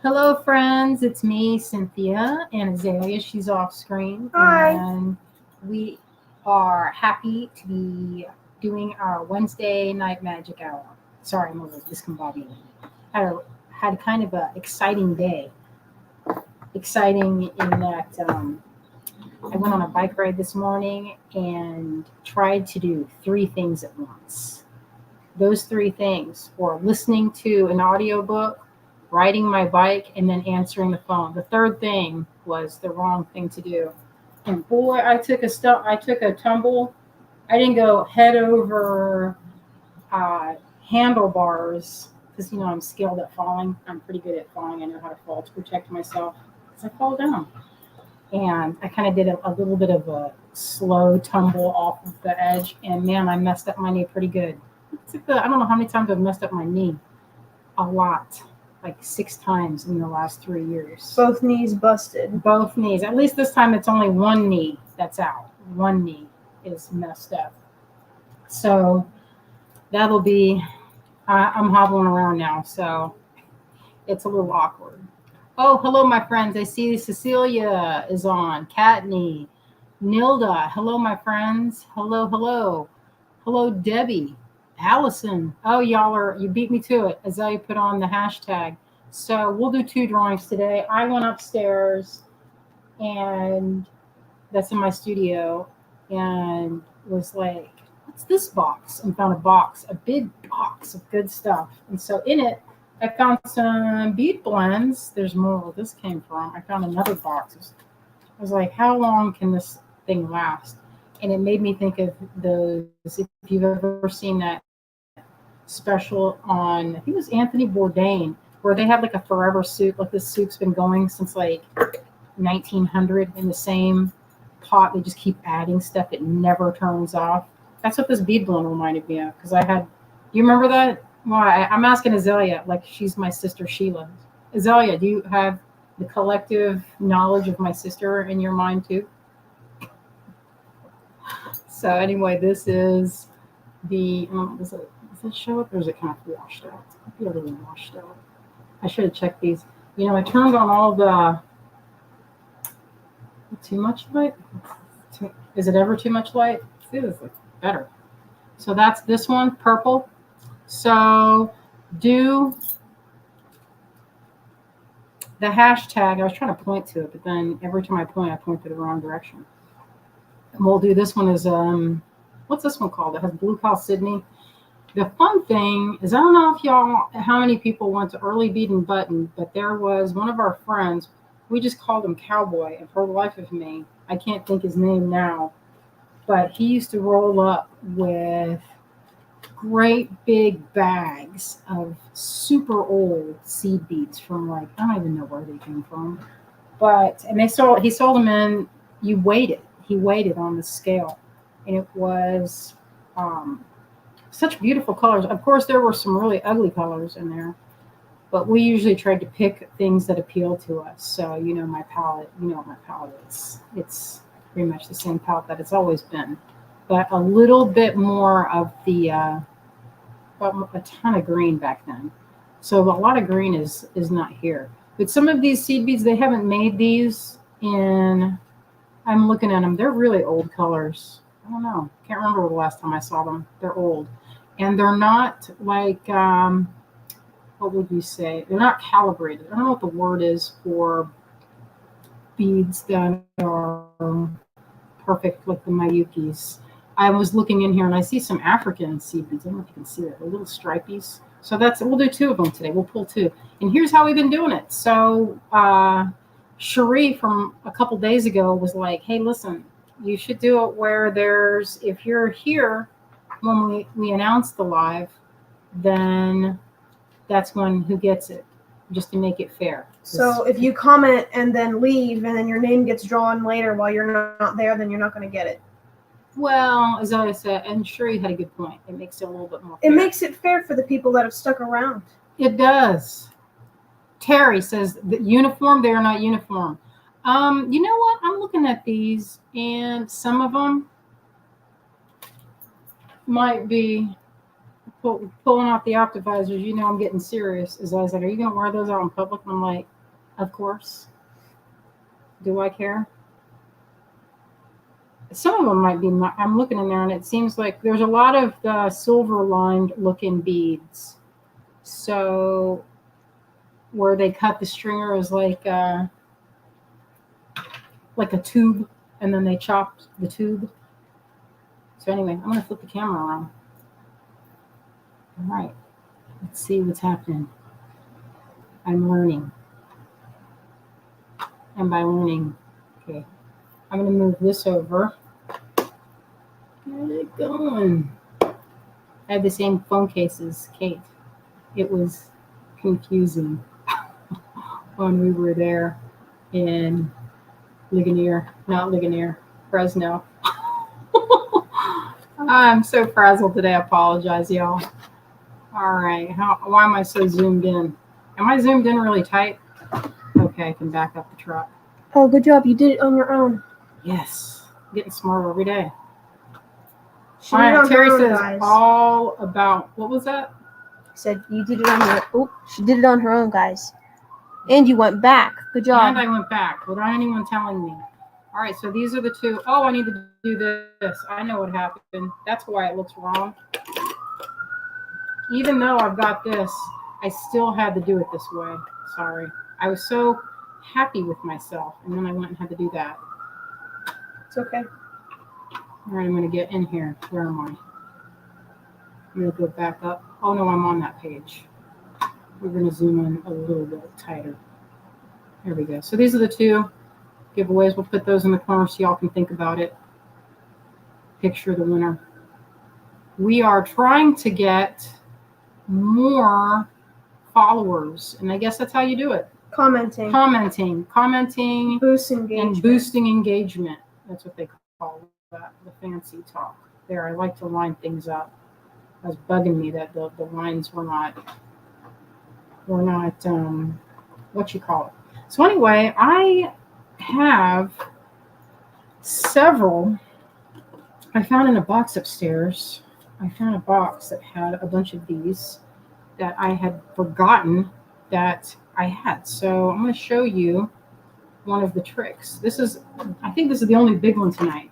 Hello, friends. It's me, Cynthia, and Azalea. She's off screen. Hi. And we are happy to be doing our Wednesday night magic hour. Sorry, I'm a little discombobulated. Had kind of a exciting day. Exciting in that I went on a bike ride this morning and tried to do three things at once. Those three things were listening to an audiobook, riding my bike, and then answering the phone. The third thing was the wrong thing to do. And boy, I took a tumble. I didn't go head over uh, handlebars because I'm skilled at falling. I'm pretty good at falling. I know how to fall to protect myself because I fall down. And I kind of did a little bit of a slow tumble off of the edge, and man, I messed up my knee pretty good. I don't know how many times I've messed up my knee. A lot, like 6 times in the last 3 years. Both knees busted. Both knees. At least this time it's only one knee that's out. One knee is messed up. So that'll be, I'm hobbling around now, so it's a little awkward. Oh, hello, my friends. I see Cecilia is on. Katney, Nilda. Hello, my friends. Hello, hello. Hello, Debbie. Allison. Oh, you beat me to it. Azalea put on the hashtag. So we'll do 2 drawings today. I went upstairs, and that's in my studio, and was like, what's this box? And found a big box of good stuff. And so in it, I found some bead blends. There's more where this came from. I found another box. I was like, how long can this thing last? And it made me think of those, if you've ever seen that special on, I think it was Anthony Bourdain, where they have like a forever soup. Like this soup's been going since like 1900 in the same pot. They just keep adding stuff. It never turns off. That's what this bead blend reminded me of. Because you remember that? Well, I'm asking Azalea, like she's my sister Sheila. Azalea, do you have the collective knowledge of my sister in your mind too? So anyway, this is the, does it show up or is it kind of washed out? I feel really washed out. I should have checked these. I turned on all the, too much light? Is it ever too much light? See, this looks better. So that's this one, purple. So do the hashtag. I was trying to point to it, but then every time I point to the wrong direction. And we'll do this one as, what's this one called? It has Blue Cow Sydney. The fun thing is, I don't know how many people went to Early Bead and Button, but there was one of our friends, we just called him Cowboy, and for the life of me, I can't think his name now, but he used to roll up with great big bags of super old seed beads from like, I don't even know where they came from, and he sold them in, he weighted on the scale, and it was such beautiful colors. Of course, there were some really ugly colors in there, but we usually tried to pick things that appeal to us. So, my palette, what my palette is. It's pretty much the same palette that it's always been, but a little bit more of the, a ton of green back then. So a lot of green is not here. But some of these seed beads, they haven't made these in, I'm looking at them, they're really old colors. I don't know. Can't remember the last time I saw them. They're old. And they're not like, what would you say? They're not calibrated. I don't know what the word is for beads that are perfect, like the Mayukis. I was looking in here and I see some African seed beads. I don't know if you can see that. They're little stripies. So we'll do 2 of them today. We'll pull 2. And here's how we've been doing it. So Cherie from a couple days ago was like, hey, listen, you should do it where if you're here when we announce the live, then that's when who gets it, just to make it fair. So if you comment and then leave and then your name gets drawn later while you're not there, then you're not going to get it. Well, as I said, and Cherie had a good point. It makes it a little bit more fair. It makes it fair for the people that have stuck around. It does. Terry says that uniform, they are not uniform. You know what? I'm looking at these, and some of them might be, pulling off the optimizers, you know I'm getting serious. Is I was like, are you going to wear those out in public? And I'm like, of course. Do I care? Some of them might be, I'm looking in there and it seems like there's a lot of the silver lined looking beads. So where they cut the stringer is like a tube and then they chop the tube. So anyway, I'm going to flip the camera around. All right, let's see what's happening. I'm learning. And by learning, okay, I'm going to move this over. Where's it going? I had the same phone case as Kate. It was confusing when we were there in Fresno. I'm so frazzled today. I apologize, y'all. All right. Why am I so zoomed in? Am I zoomed in really tight? Okay, I can back up the truck. Oh, good job. You did it on your own. Yes. Getting smarter every day. She did it on Terry her own, says guys. all about, what was that? Said you did it on your she did it on her own, guys. And you went back. Good job. And I went back without anyone telling me. All right, so these are the two. Oh, I need to do this. I know what happened. That's why it looks wrong. Even though I've got this, I still had to do it this way. Sorry. I was so happy with myself, and then I went and had to do that. It's okay. All right, I'm going to get in here. Where am I? I'm going to go back up. Oh, no, I'm on that page. We're going to zoom in a little bit tighter. There we go. So these are the two giveaways. We'll put those in the corner so y'all can think about it. Picture the winner. We are trying to get more followers, and I guess that's how you do it. Commenting. Boost engagement. And boosting engagement. That's what they call that, the fancy talk. There, I like to line things up. It was bugging me that the lines were not what you call it. So anyway, I have several. I found in a box upstairs. I found a box that had a bunch of these that I had forgotten that I had. So I'm going to show you one of the tricks. I think this is the only big one tonight.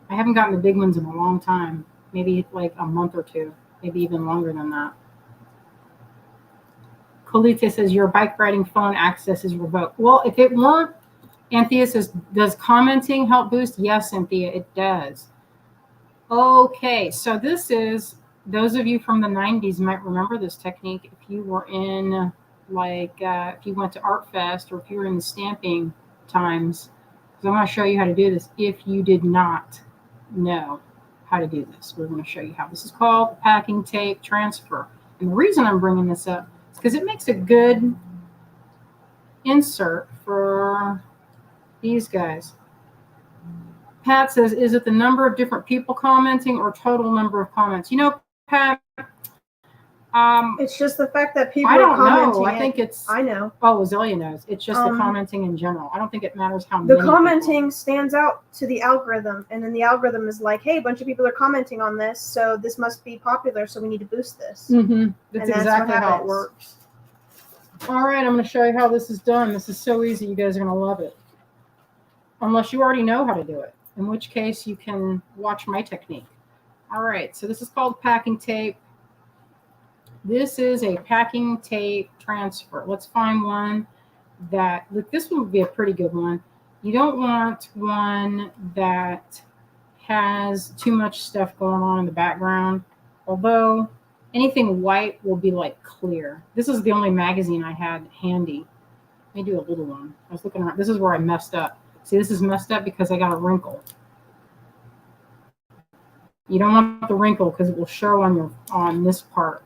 I haven't gotten the big ones in a long time. Maybe like a month or two. Maybe even longer than that. Colite says your bike riding phone access is revoked. Well, if it weren't, Anthea says, does commenting help boost? Yes, Anthea, it does. Okay, so this is, those of you from the 90s might remember this technique if you were in, if you went to Art Fest or if you were in the stamping times. So I'm going to show you how to do this if you did not know how to do this. We're going to show you how. This is called packing tape transfer. And the reason I'm bringing this up is because it makes a good insert for these guys. Pat says, is it the number of different people commenting or total number of comments? You know, Pat, it's just the fact that people I don't are commenting. know. I think it's. I know. Oh, Azalea knows. It's just the commenting in general. I don't think it matters how the many. The commenting stands out to the algorithm, and then the algorithm is like, hey, a bunch of people are commenting on this, so this must be popular, so we need to boost this. Mm-hmm. That's exactly how it works. All right, I'm going to show you how this is done. This is so easy. You guys are going to love it. Unless you already know how to do it, in which case you can watch my technique. All right, so this is called packing tape. This is a packing tape transfer. Let's find one that, look, this one would be a pretty good one. You don't want one that has too much stuff going on in the background, although anything white will be like clear. This is the only magazine I had handy. Let me do a little one. I was looking around. This is where I messed up. See, this is messed up because I got a wrinkle. You don't want the wrinkle because it will show on this part.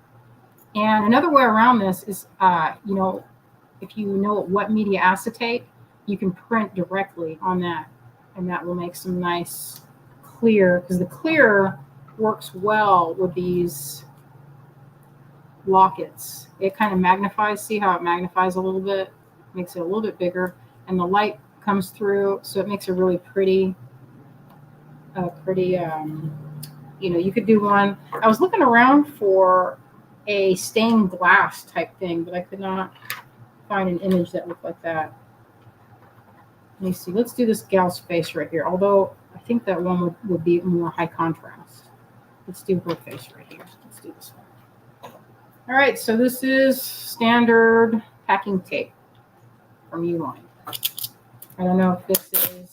And another way around this is, if you know what media acetate, you can print directly on that, and that will make some nice clear, because the clear works well with these lockets. It kind of magnifies. See how it magnifies a little bit? Makes it a little bit bigger, and the light comes through, so it makes a really pretty You could do one. I was looking around for a stained glass type thing, but I could not find an image that looked like that. Let me see. Let's do this gal's face right here. Although I think that one would be more high contrast. Let's do her face right here. Let's do this one. All right. So this is standard packing tape from Uline. I don't know if this is.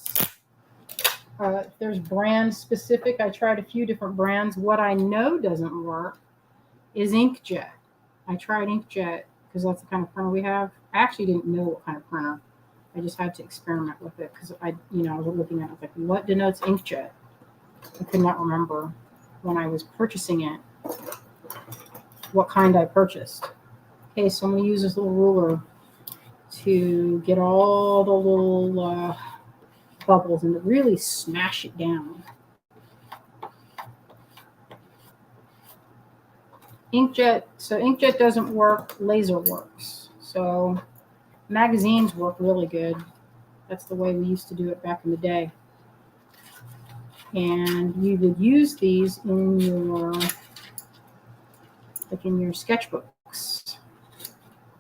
There's brand specific. I tried a few different brands. What I know doesn't work is inkjet. I tried inkjet because that's the kind of printer we have. I actually didn't know what kind of printer. I just had to experiment with it because I was looking at it, like, what denotes inkjet? I could not remember when I was purchasing it what kind I purchased. Okay, so I'm going to use this little ruler to get all the little bubbles and to really smash it down. Inkjet, so inkjet doesn't work, laser works. So magazines work really good. That's the way we used to do it back in the day. And you would use these in your sketchbooks.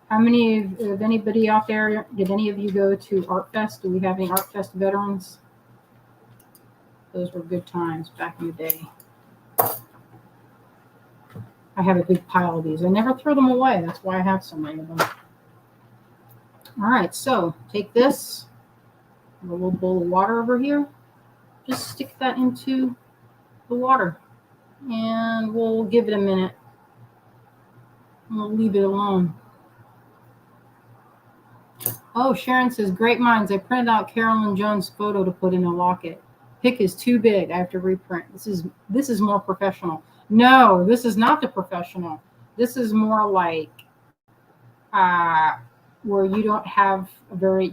How many of anybody out there, did any of you go to Art Fest? Do we have any Art Fest veterans? Those were good times back in the day. I have a big pile of these. I never throw them away. That's why I have so many of them. All right, so take this, a little bowl of water over here. Just stick that into the water, and we'll give it a minute. We'll leave it alone. Oh, Sharon says, great minds. I printed out Carolyn Jones' photo to put in a locket. Pick is too big. I have to reprint. This is more professional. No, this is not the professional. This is more like where you don't have a very,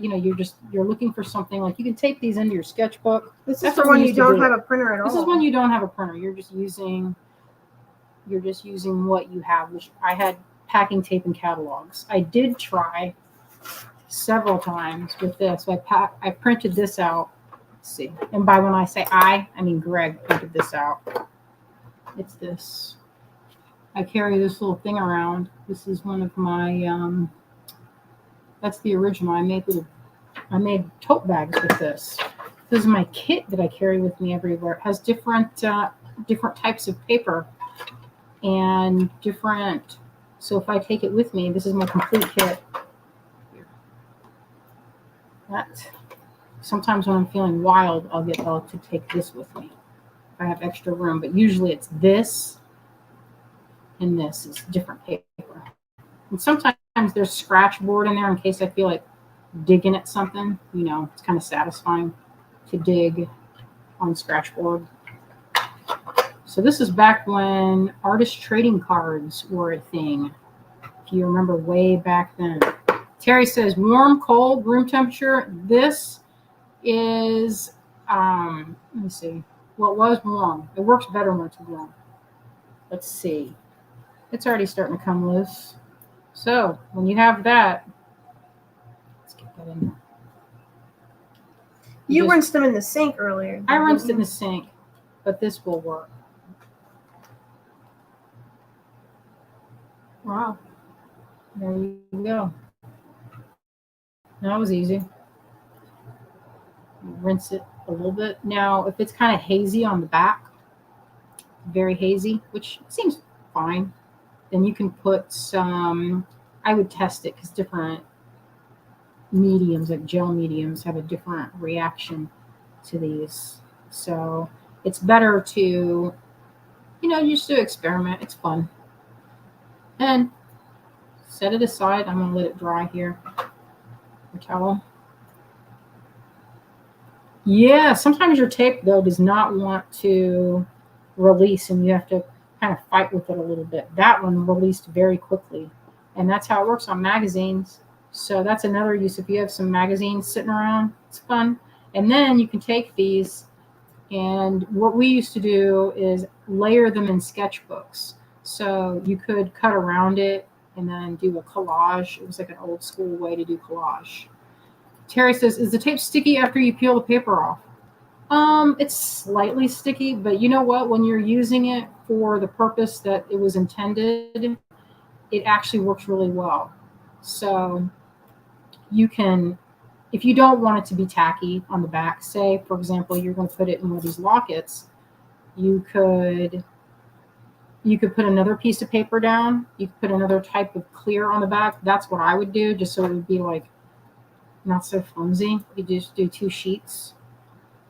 you're looking for something like you can tape these into your sketchbook. This is for when you don't have a printer at all. This is when you don't have a printer. You're just using what you have, which I had packing tape and catalogs. I did try several times with this. I printed this out. Let's see. And by when I say I mean Greg printed this out. It's this. I carry this little thing around. This is one of my, that's the original. I made tote bags with this. This is my kit that I carry with me everywhere. It has different types of paper and different. So if I take it with me, this is my complete kit. Sometimes when I'm feeling wild, I'll to take this with me if I have extra room. But usually it's this and this is different paper. And sometimes there's scratch board in there in case I feel like digging at something. It's kind of satisfying to dig on scratch board. So this is back when artist trading cards were a thing. If you remember way back then. Terry says, warm, cold, room temperature. This is, let me see. Well, it was warm. It works better when it's warm. Let's see. It's already starting to come loose. So when you have that, let's get that in there. You rinsed them in the sink earlier. I rinsed it in the sink, but this will work. Wow. There you go. That was easy. Rinse it a little bit. Now, if it's kind of hazy on the back, very hazy, which seems fine, then you can put some, I would test it because different mediums, like gel mediums, have a different reaction to these. So it's better to, just to experiment. It's fun. And set it aside. I'm going to let it dry here. Your towel. Yeah, sometimes your tape, though, does not want to release, and you have to kind of fight with it a little bit. That one released very quickly, and that's how it works on magazines. So that's another use. If you have some magazines sitting around, it's fun. And then you can take these, and what we used to do is layer them in sketchbooks. So you could cut around it and then do a collage. It was like an old school way to do collage. Terry says, is the tape sticky after you peel the paper off? It's slightly sticky, but you know what? When you're using it for the purpose that it was intended, it actually works really well. So you can, if you don't want it to be tacky on the back, say, for example, you're going to put it in one of these lockets, you could put another piece of paper down. You could put another type of clear on the back. That's what I would do, just so it would be like not so flimsy. You just do 2 sheets,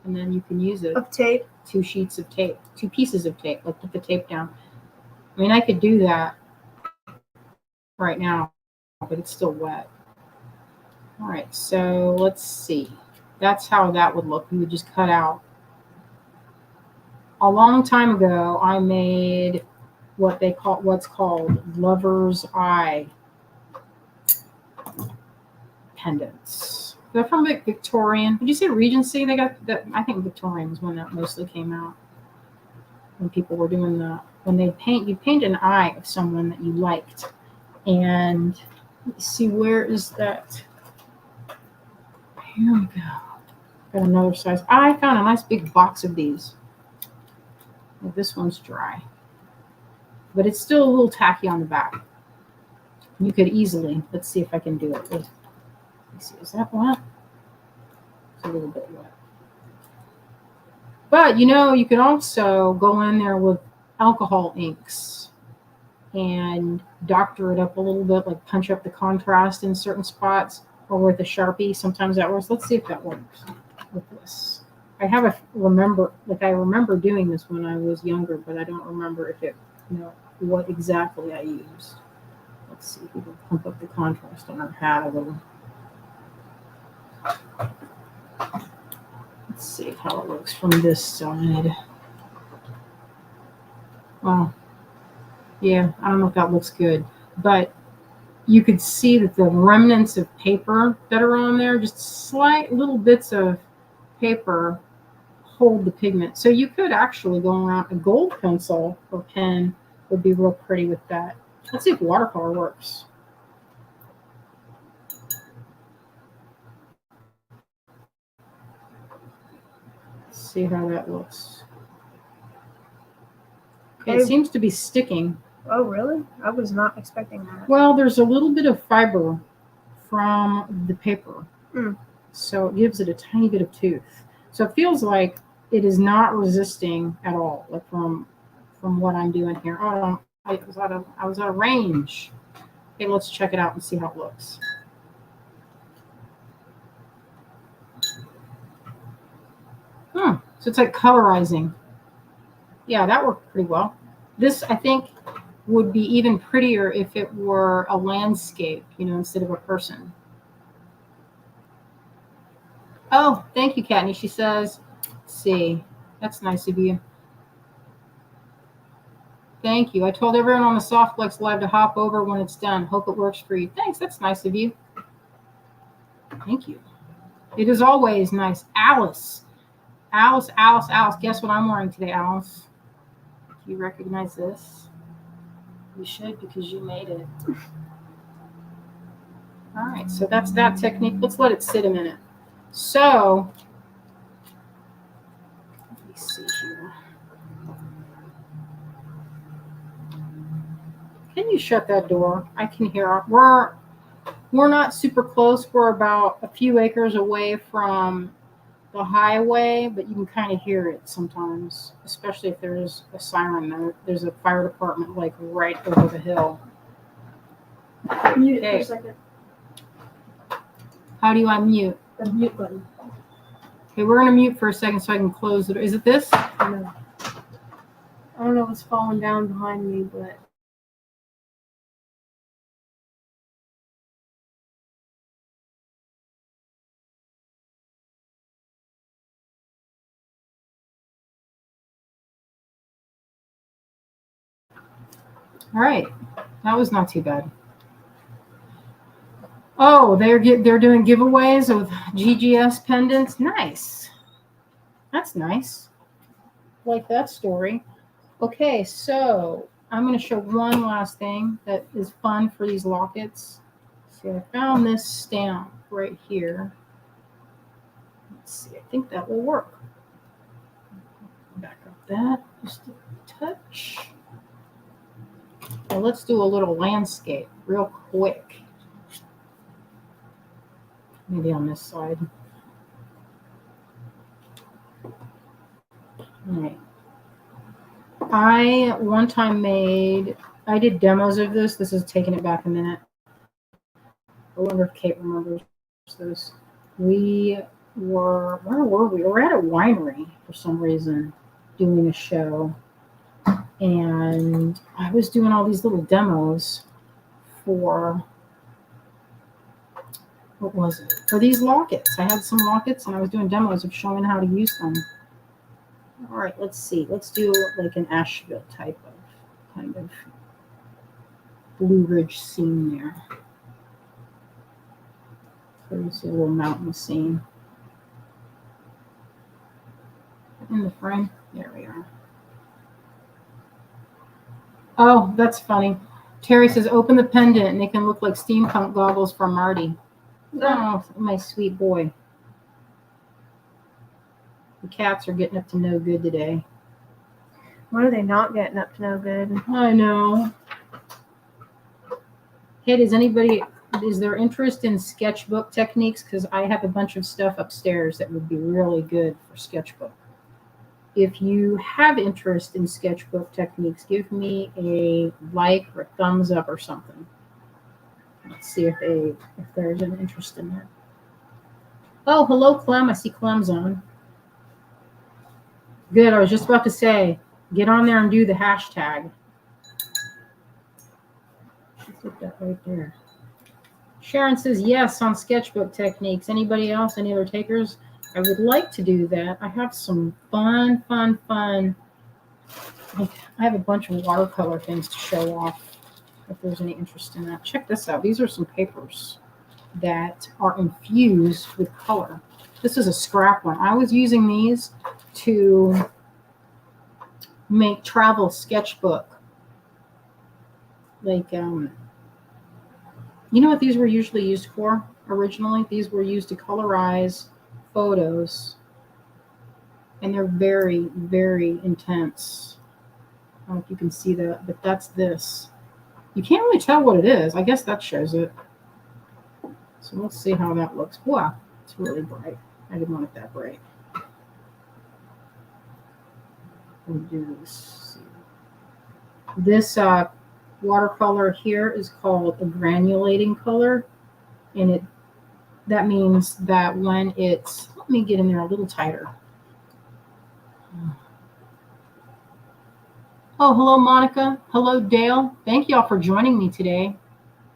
and then you can use it. Of tape. 2 sheets of tape, 2 pieces of tape. Like put the tape down. I mean, I could do that right now, but it's still wet. All right, so let's see. That's how that would look. You would just cut out. A long time ago, I made what's called lover's eye pendants. They're from Victorian. Did you say Regency? They got that. I think Victorian was when that mostly came out. When people were doing when they you paint an eye of someone that you liked, and let's see, where is that? Here we go. Got another size. I found a nice big box of these. Well, this one's dry, but it's still a little tacky on the back. You could easily. Let's see if I can do it. Let's see. Is that wet? It's a little bit wet. But you can also go in there with alcohol inks and doctor it up a little bit, like punch up the contrast in certain spots, or with a Sharpie. Sometimes that works. Let's see if that works with this. I remember doing this when I was younger, but I don't remember if what exactly I used. Let's see if we can pump up the contrast on our hat a little. Let's see how it looks from this side. Well, yeah, I don't know if that looks good, but you could see that the remnants of paper that are on there, just slight little bits of paper, hold the pigment. So you could actually go around, a gold pencil or pen would be real pretty with that. Let's see if watercolor works. Let's see how that looks. Okay, it seems to be sticking. Oh, really? I was not expecting that. Well, there's a little bit of fiber from the paper. So it gives it a tiny bit of tooth. So it feels like it is not resisting at all, like from what I'm doing here. Oh, I was out of range. Okay, let's check it out and see how it looks. So it's like colorizing. Yeah, that worked pretty well. This, I think, would be even prettier if it were a landscape, instead of a person. Oh, thank you, Katney. She says, let's see, that's nice of you. Thank you. I told everyone on the Softflex Live to hop over when it's done. Hope it works for you. Thanks. That's nice of you. Thank you. It is always nice. Alice. Guess what I'm wearing today, Alice? Do you recognize this? You should, because you made it. All right, so that's that technique. Let's let it sit a minute. So, let me see here. Can you shut that door? I can hear. We're not super close. We're about a few acres away from the highway, but you can kind of hear it sometimes, especially if there's a siren. There's a fire department like right over the hill. Mute it for a second. How do you unmute? The mute button. Okay, we're gonna mute for a second so I can close it. Is it this? No. I don't know what's falling down behind me, but. All right, that was not too bad. Oh, they're doing giveaways with GGS pendants. Nice. That's nice. Like that story. Okay, so I'm going to show one last thing that is fun for these lockets. See, I found this stamp right here. Let's see. I think that will work. that just a touch. Now let's do a little landscape real quick. Maybe on this side. All right. I one time I did demos of this. This is taking it back a minute. I wonder if Kate remembers this. Where were we? We were at a winery for some reason doing a show. And I was doing all these little demos for, what was it? For these lockets. I had some lockets and I was doing demos of showing how to use them. All right, let's see. Let's do like an Asheville type of kind of Blue Ridge scene there. So you see a little mountain scene. In the frame. There we are. Oh, that's funny. Terry says, open the pendant and they can look like steampunk goggles for Marty. Oh, my sweet boy. The cats are getting up to no good today. When are they not getting up to no good? I know. Hey, is there interest in sketchbook techniques? Because I have a bunch of stuff upstairs that would be really good for sketchbook. If you have interest in sketchbook techniques, give me a like or a thumbs up or something. Let's see if there's an interest in that. Oh, hello, Clem. I see Clem's on. Good. I was just about to say, get on there and do the hashtag. Put that right there. Sharon says yes on sketchbook techniques. Anybody else? Any other takers? I would like to do that. I have some fun. I have a bunch of watercolor things to show off if there's any interest in that. Check this out. These are some papers that are infused with color. This is a scrap one. I was using these to make travel sketchbook. Like, you know what these were usually used for originally? These were used to colorize photos, and they're very, very intense. I don't know if you can see that, but that's this. You can't really tell what it is. I guess that shows it. So let's see how that looks. Wow, it's really bright. I didn't want it that bright. We'll do this. This watercolor here is called a granulating color, and that means that when it's, let me get in there a little tighter. Oh, hello, Monica. Hello, Dale. Thank y'all for joining me today.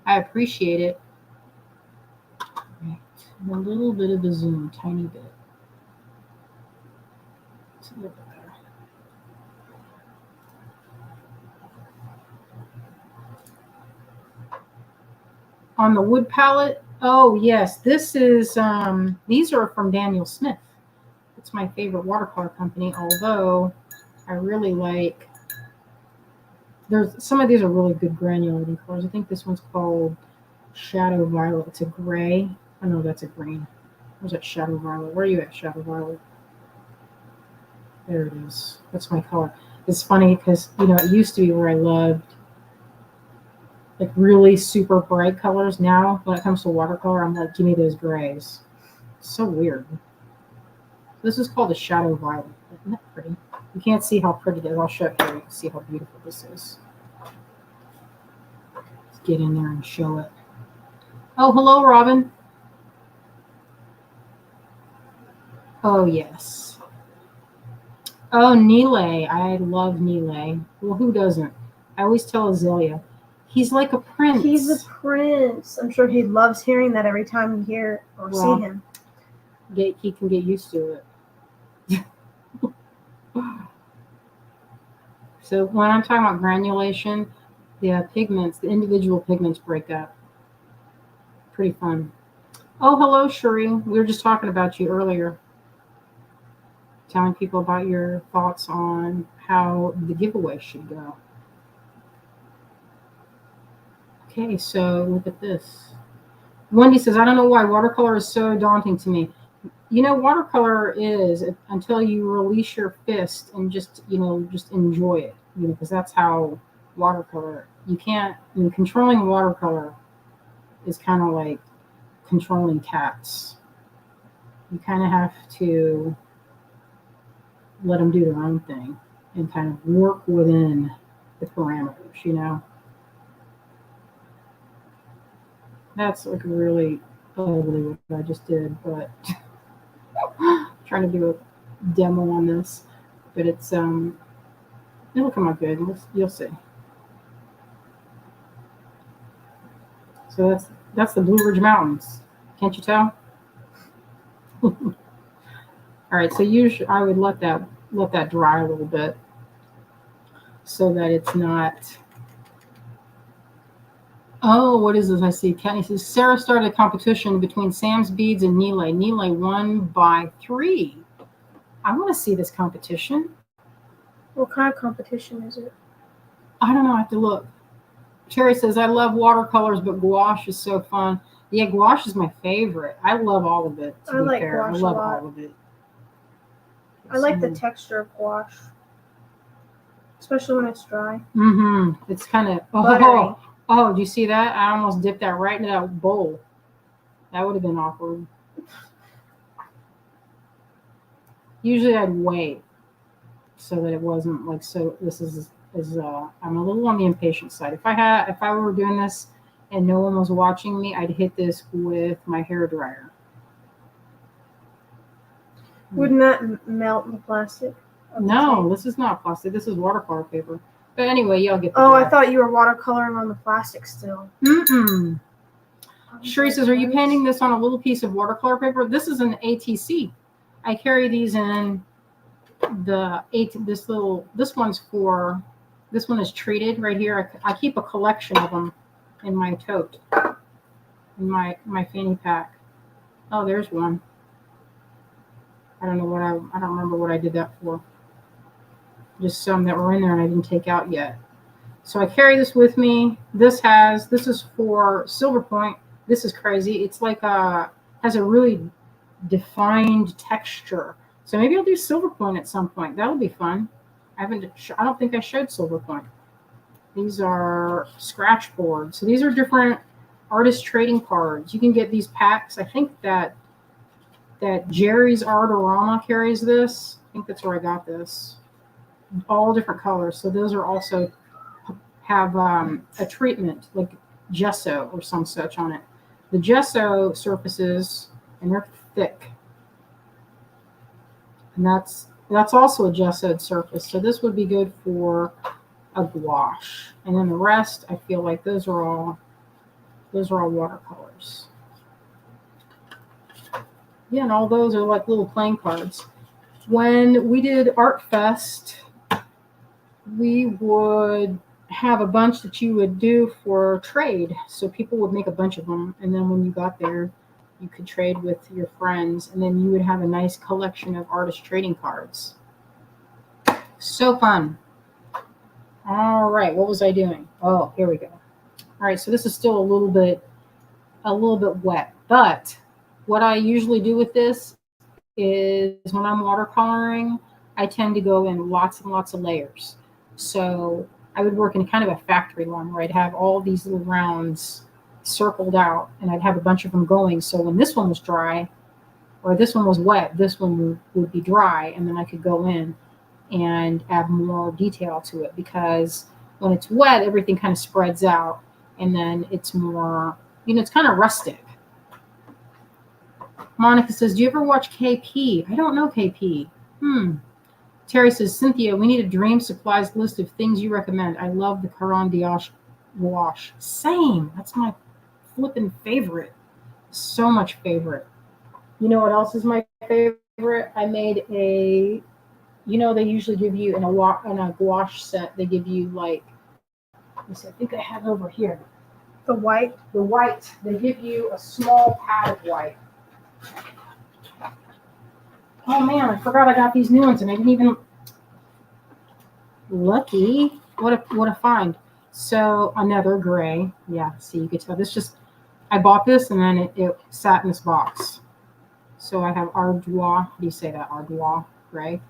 I appreciate it. Right. A little bit of the zoom, tiny bit. It's a little bit better. On the wood palette, oh yes, this is, these are from Daniel Smith. It's my favorite watercolor company, although I really like, some of these are really good granulating colors. I think this one's called Shadow Violet. It's a gray. Oh no, that's a green. Where's that Shadow Violet? Where are you at, Shadow Violet? There it is. That's my color. It's funny because, it used to be where I loved like really super bright colors. Now, when it comes to watercolor, I'm like, give me those grays. It's so weird. This is called a Shadow Violet. Isn't that pretty? You can't see how pretty it is. I'll show it here. You can see how beautiful this is. Let's get in there and show it. Oh, hello, Robin. Oh, yes. Oh, Nile. I love Nile. Well, who doesn't? I always tell Azalea, he's like a prince. He's a prince. I'm sure he loves hearing that every time you hear or see him. He can get used to it. So when I'm talking about granulation, the individual pigments break up. Pretty fun. Oh, hello, Cherie. We were just talking about you earlier. Telling people about your thoughts on how the giveaway should go. Okay, so look at this. Wendy says, I don't know why watercolor is so daunting to me. Watercolor is until you release your fist and just enjoy it, because that's how watercolor. You can't, controlling watercolor is kind of like controlling cats. You kind of have to let them do their own thing and kind of work within the parameters. That's like really ugly what I just did, but trying to do a demo on this, but it'll come out good. You'll see. So that's the Blue Ridge Mountains. Can't you tell? All right. So usually I would let that dry a little bit so that it's not. Oh, what is this? I see. Kenny says Sarah started a competition between Sam's Beads and Nile. Nile won by 3. I want to see this competition. What kind of competition is it? I don't know. I have to look. Cherry says, I love watercolors, but gouache is so fun. Yeah, gouache is my favorite. I love all of it. I like gouache I love all of it. I like the texture of gouache, especially when it's dry. It's kind of buttery. Oh, do you see that? I almost dipped that right into that bowl. That would have been awkward. Usually I'd wait so that it wasn't like so. This is I'm a little on the impatient side. If I were doing this and no one was watching me, I'd hit this with my hair dryer. Wouldn't that melt the plastic? No, this is not plastic. This is watercolor paper. But anyway, y'all get the Oh, drift. I thought you were watercoloring on the plastic still. Sherry says, are you painting this on a little piece of watercolor paper? This is an ATC. I carry these in this one is treated right here. I keep a collection of them in my tote, in my fanny pack. Oh, there's one. I don't remember what I did that for. Just some that were in there and I didn't take out yet. So I carry this with me. This is for silver point. This is crazy. It's like has a really defined texture. So maybe I'll do silver point at some point. That'll be fun. I don't think I showed silver point. These are scratch boards. So these are different artist trading cards. You can get these packs. I think that Jerry's Artorama carries this. I think that's where I got this. All different colors. So those are also have a treatment like gesso or some such on it. The gesso surfaces, and they're thick. And that's also a gessoed surface. So this would be good for a gouache. And then the rest, I feel like those are all watercolors. Yeah, and all those are like little playing cards. When we did Art Fest, we would have a bunch that you would do for trade. So people would make a bunch of them. And then when you got there, you could trade with your friends. And then you would have a nice collection of artist trading cards. So fun. All right, what was I doing? Oh, here we go. All right, so this is still a little bit wet. But what I usually do with this is when I'm watercoloring, I tend to go in lots and lots of layers. So I would work in kind of a factory line where I'd have all these little rounds circled out and I'd have a bunch of them going. So when this one was dry or this one was wet, this one would be dry, and then I could go in and add more detail to it, because when it's wet, everything kind of spreads out and then it's more, it's kind of rustic. Monica says, do you ever watch KP? I don't know KP. Terry says, Cynthia, we need a dream supplies list of things you recommend. I love the Caran d'Ache wash. Same. That's my flippin' favorite. So much favorite. You know what else is my favorite? I made they usually give you in a gouache set, they give you like, I think I have it over here. The white? The white. They give you a small pad of white. Oh man, I forgot I got these new ones and I didn't even. Lucky. What a find. So another gray. Yeah, see, you can tell this I bought this and then it sat in this box. So I have Ardois. How do you say that? Ardois gray.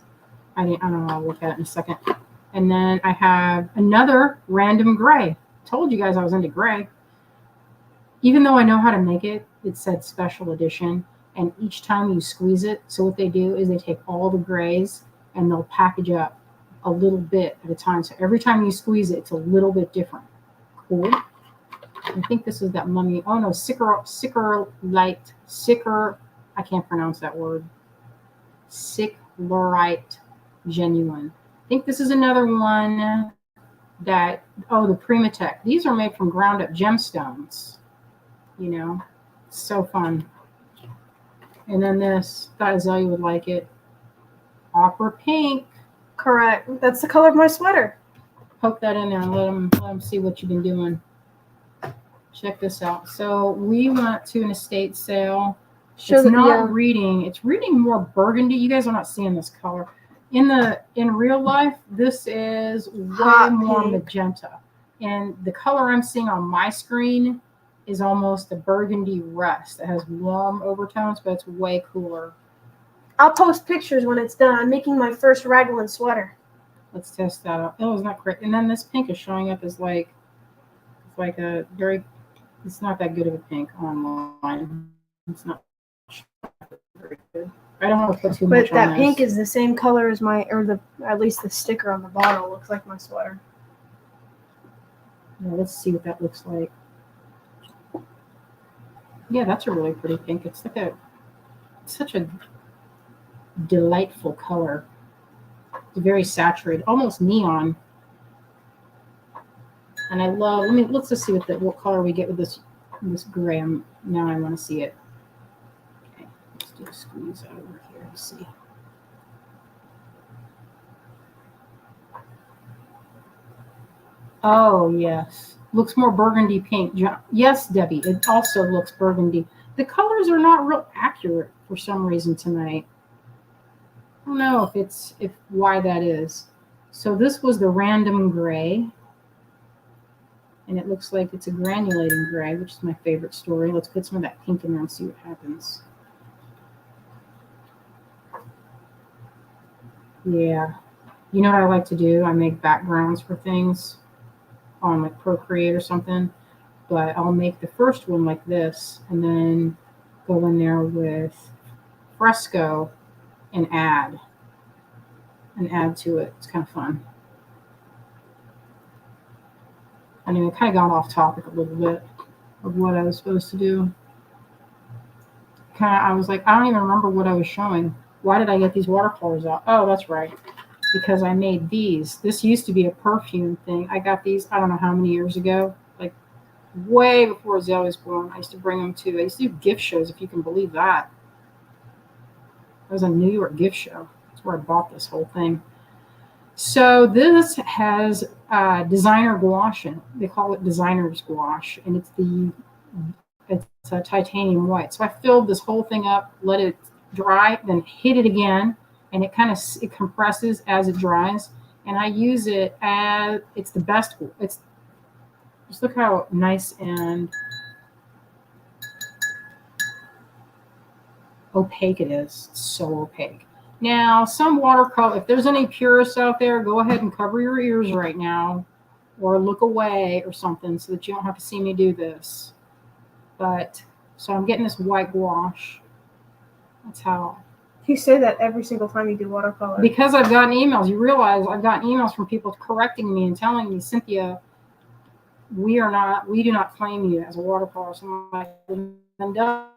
I don't know. I'll look at it in a second. And then I have another random gray. Told you guys I was into gray. Even though I know how to make it, it said special edition. And each time you squeeze it, so what they do is they take all the grays and they'll package up a little bit at a time. So every time you squeeze it, it's a little bit different. Cool. I think this is that mummy. Oh no, I can't pronounce that word. Sicklerite genuine. I think this is another one that, the Primatech. These are made from ground up gemstones. You know, so fun. And then this, thought Azalea would like it. Opera pink. Correct. That's the color of my sweater. Poke that in there and let them see what you've been doing. Check this out. So we went to an estate sale. It's not reading. It's reading more burgundy. You guys are not seeing this color. In real life, this is way more magenta. And the color I'm seeing on my screen is almost a burgundy rust. It has warm overtones, but it's way cooler. I'll post pictures when it's done. I'm making my first raglan sweater. Let's test that out. Oh, it's not correct. And then this pink is showing up as it's not that good of a pink online. It's not very good. I don't want to put too much on this. But that pink is the same color as at least the sticker on the bottle looks like my sweater. Yeah, let's see what that looks like. Yeah, that's a really pretty pink. It's such a delightful color. It's very saturated, almost neon. And I love. Let's just see what color we get with this gray. Now I want to see it. Okay, let's do a squeeze over here and see. Oh yes, looks more burgundy pink. Yes, Debbie, it also looks burgundy. The colors are not real accurate for some reason tonight. I don't know if why that is. So this was the random gray. And it looks like it's a granulating gray, which is my favorite story. Let's put some of that pink in there and see what happens. Yeah. You know what I like to do? I make backgrounds for things on like Procreate or something. But I'll make the first one like this and then go in there with Fresco and add to it. It's kind of fun. I mean, I kind of got off topic a little bit of what I was supposed to do. I was like, I don't even remember what I was showing. Why did I get these watercolors out? Oh, that's right. Because I made these. This used to be a perfume thing. I got these, I don't know how many years ago, like way before Zoe was born. I used to bring them I used to do gift shows, if you can believe that. It was a New York gift show. That's where I bought this whole thing. So this has designer gouache in it. They call it designer's gouache, and it's a titanium white. So I filled this whole thing up, let it dry, then hit it again, and it compresses as it dries. And I use it as it's the best. Just look how nice and opaque it is. It's so opaque. Now, some watercolor, if there's any purists out there, go ahead and cover your ears right now or look away or something so that you don't have to see me do this. So I'm getting this white gouache. That's how. You say that every single time you do watercolor. Because I've gotten emails. You realize I've gotten emails from people correcting me and telling me, Cynthia, we do not claim you as a watercolor. So I'm like, then don't.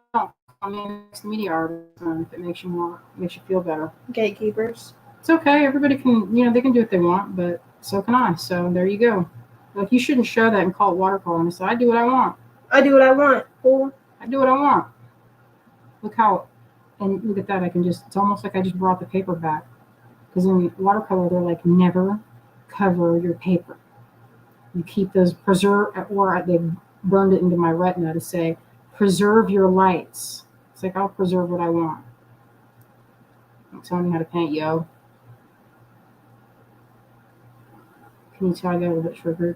I mean, it's media artist, if it makes you feel better. Gatekeepers. It's okay. Everybody can, they can do what they want, but so can I. So there you go. Like, you shouldn't show that and call it watercolor. And say, I do what I want. I do what I want. Cool. I do what I want. Look at that. It's almost like I just brought the paper back. Because in watercolor, they're like, never cover your paper. You keep those or they burned it into my retina to say, preserve your lights. It's like, I'll preserve what I want. Don't tell me how to paint, yo. Can you tell I got a little bit triggered?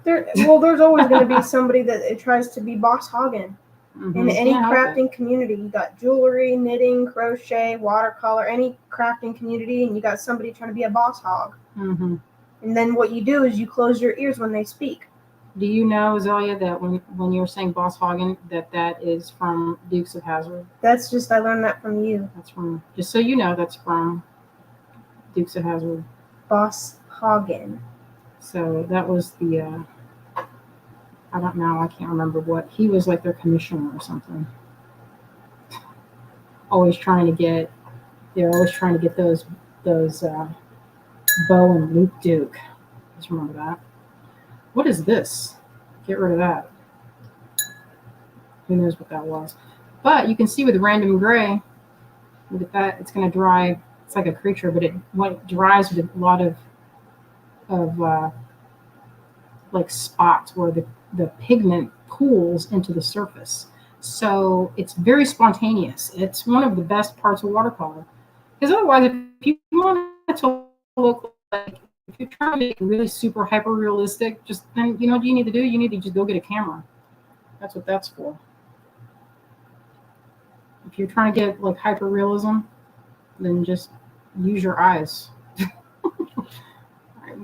There's always going to be somebody that tries to be boss hogging. In any Can't help it. crafting community, you got jewelry, knitting, crochet, watercolor, any crafting community, and you got somebody trying to be a boss hog. Mm-hmm. And then what you do is you close your ears when they speak. Do you know, Azalea, that when you were saying Boss Hagen, that is from Dukes of Hazzard? That's just, I learned that from you. That's from, just so you know, that's from Dukes of Hazzard. Boss Hagen. So that was the, I don't know, I can't remember what, he was like their commissioner or something. Always trying to get, they're always trying to get those bow and loop Duke. Just remember that. What is this? Get rid of that. Who knows what that was? But you can see with random gray, look at that, it's going to dry. It's like a creature, but when it dries with a lot of like spots where the pigment pools into the surface. So it's very spontaneous. It's one of the best parts of watercolor. Because otherwise, if you want it to look like, if you're trying to make it really super hyper realistic, just then you know what you need to do? You need to just go get a camera. That's what that's for. If you're trying to get like hyper realism, then just use your eyes. All right,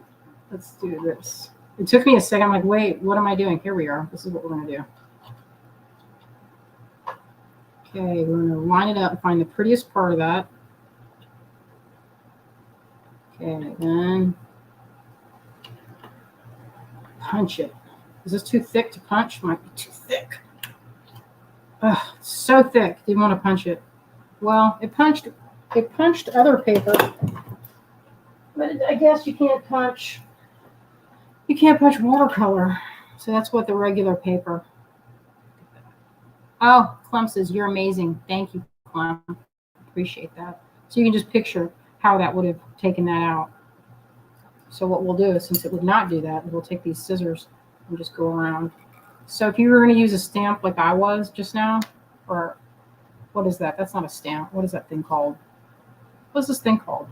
let's do this. It took me a second. I'm like, wait, what am I doing? Here we are. This is what we're going to do. Okay, we're going to line it up and find the prettiest part of that. Okay, then punch it. Is this too thick to punch? Might be too thick. Ugh, it's so thick. Didn't want to punch it. Well, it punched other paper, but I guess you can't punch watercolor. So that's what the regular paper. Oh, Clem says, you're amazing. Thank you, Clem. Appreciate that. So you can just picture how that would have taken that out. So what we'll do is, since it would not do that, we'll take these scissors and just go around. So if you were going to use a stamp like I was just now, or what is that? That's not a stamp. What is that thing called? What's this thing called?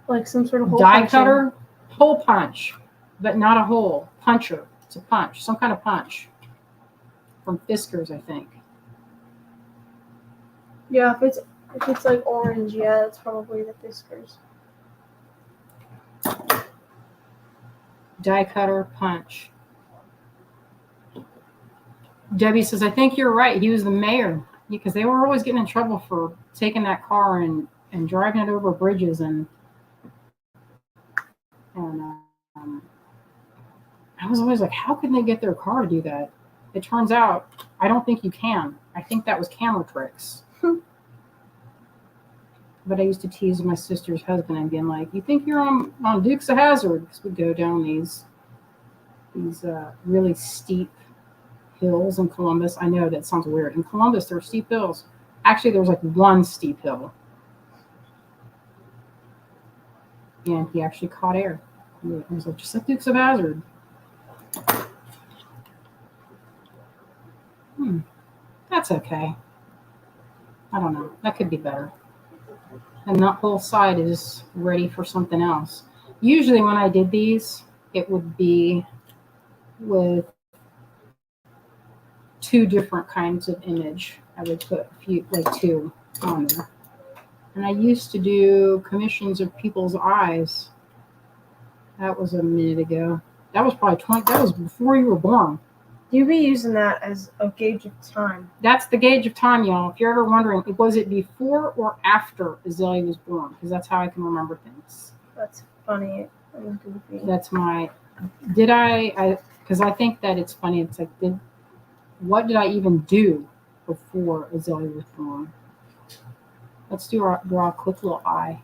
Like some sort of hole Die punching. cutter? Hole punch, but not a hole. Puncher. It's a punch. Some kind of punch. From Fiskars, I think. Yeah, if it's like orange, yeah, it's probably the Fiskars. Die cutter, punch. Debbie says, I think you're right. He was the mayor, because they were always getting in trouble for taking that car and driving it over bridges and I was always like, how can they get their car to do that? It turns out, I don't think you can. I think that was camera tricks. But I used to tease my sister's husband and being like, you think you're on Dukes of Hazzard? Because we go down these really steep hills in Columbus. I know that sounds weird. In Columbus, there are steep hills. Actually, there's like one steep hill. And he actually caught air. I was like, just like Dukes of Hazzard. That's okay. I don't know. That could be better. And that whole side is ready for something else. Usually when I did these, it would be with two different kinds of image. I would put a few, like two on there. And I used to do commissions of people's eyes. That was a minute ago. That was probably that was before you were born. You'd be using that as a gauge of time. That's the gauge of time, y'all. If you're ever wondering, was it before or after Azalea was born? Because that's how I can remember things. That's funny and goofy. That's my, because I think that it's funny. It's like, what did I even do before Azalea was born? Let's draw a quick little eye.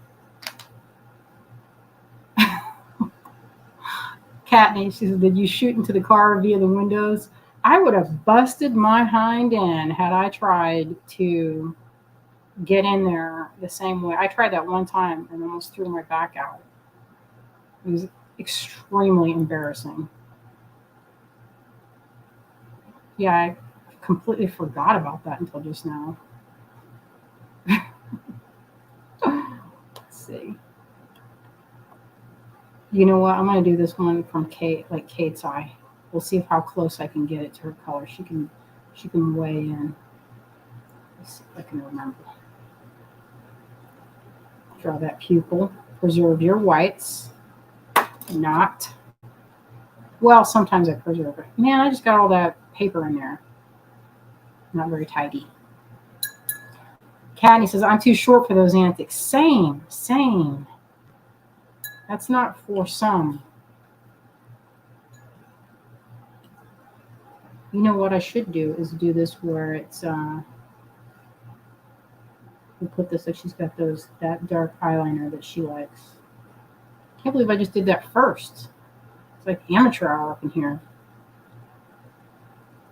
Katney, she said, did you shoot into the car via the windows? I would have busted my hind end had I tried to get in there the same way. I tried that one time and almost threw my back out. It was extremely embarrassing. Yeah, I completely forgot about that until just now. Let's see. You know what? I'm going to do this one from Kate, like Kate's eye. We'll see how close I can get it to her color. She can weigh in. Let's see if I can remember. Draw that pupil. Preserve your whites. Not. Well, sometimes I preserve it. Man, I just got all that paper in there. Not very tidy. Katney says, I'm too short for those antics. Same. That's not for some. You know what I should do is do this where it's, we put this, like she's got that dark eyeliner that she likes. Can't believe I just did that first. It's like amateur hour up in here.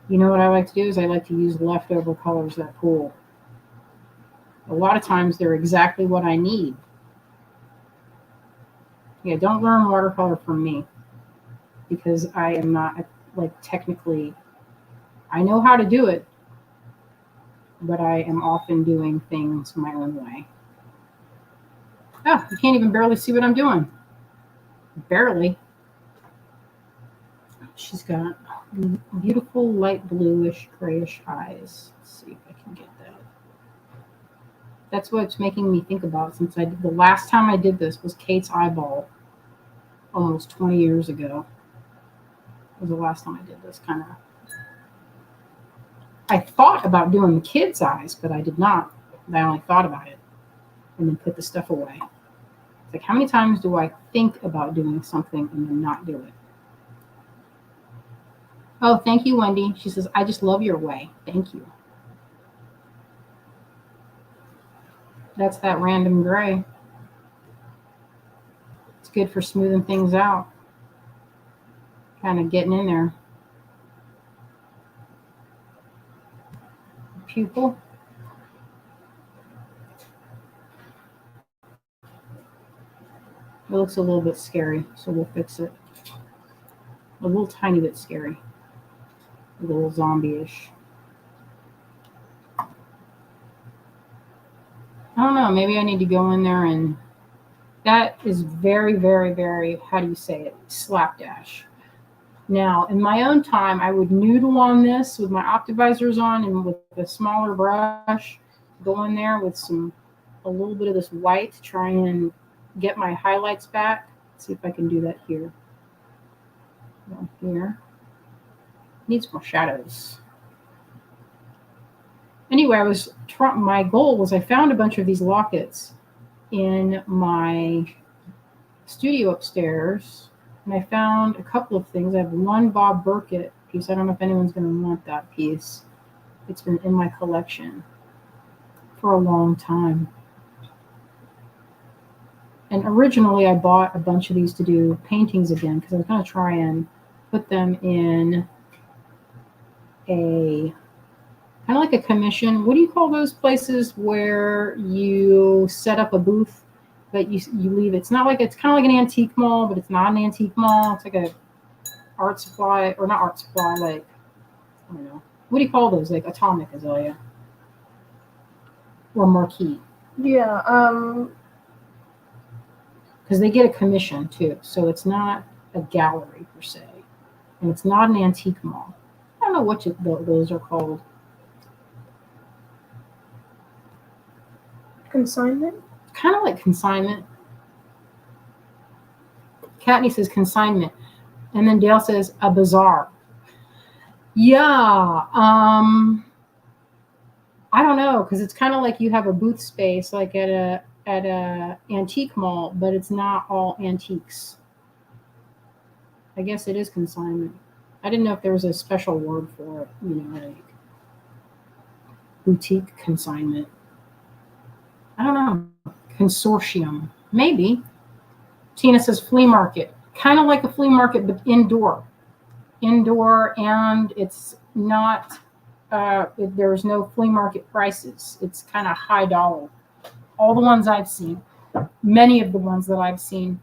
You know what I like to do is I like to use leftover colors that pool. A lot of times they're exactly what I need. Yeah, don't learn watercolor from me because I am not like technically, I know how to do it, but I am often doing things my own way. Oh, you can't even barely see what I'm doing. Barely. She's got beautiful light bluish, grayish eyes. Let's see if I can get that. That's what's making me think about since the last time I did this was Kate's eyeball almost 20 years ago. Was the last time I did this kind of. I thought about doing the kids' eyes, but I did not. I only thought about it and then put the stuff away. It's like, how many times do I think about doing something and then not do it? Oh, thank you, Wendy. She says, I just love your way. Thank you. That's that random gray. It's good for smoothing things out. Kind of getting in there. Pupil. It looks a little bit scary, so we'll fix it. A little tiny bit scary. A little zombie-ish. I don't know, maybe I need to go in there and that is very, very, very, how do you say it? Slapdash. Now, in my own time, I would noodle on this with my Optivisors on and with a smaller brush, go in there with a little bit of this white to try and get my highlights back. Let's see if I can do that here. Down here. Needs more shadows. Anyway, my goal was I found a bunch of these lockets in my studio upstairs, and I found a couple of things. I have one Bob Burkett piece. I don't know if anyone's going to want that piece. It's been in my collection for a long time. And originally I bought a bunch of these to do paintings again because I was going to try and put them in a kind of like a commission. What do you call those places where you set up a booth, but you leave it? It's not like, it's kind of like an antique mall, but it's not an antique mall. It's like a art supply, or not art supply, like, I don't know. What do you call those? Like Atomic, Azalea? Or Marquee? Yeah. Because they get a commission too. So it's not a gallery per se. And it's not an antique mall. I don't know what those are called. Consignment? Kind of like consignment. Katney says consignment. And then Dale says a bazaar. Yeah. I don't know, because it's kind of like you have a booth space like at a antique mall, but it's not all antiques. I guess it is consignment. I didn't know if there was a special word for it, like boutique consignment. I don't know. Consortium. Maybe. Tina says flea market. Kind of like a flea market, but indoor. Indoor, and it's not, there's no flea market prices. It's kind of high dollar. All the ones I've seen. Many of the ones that I've seen.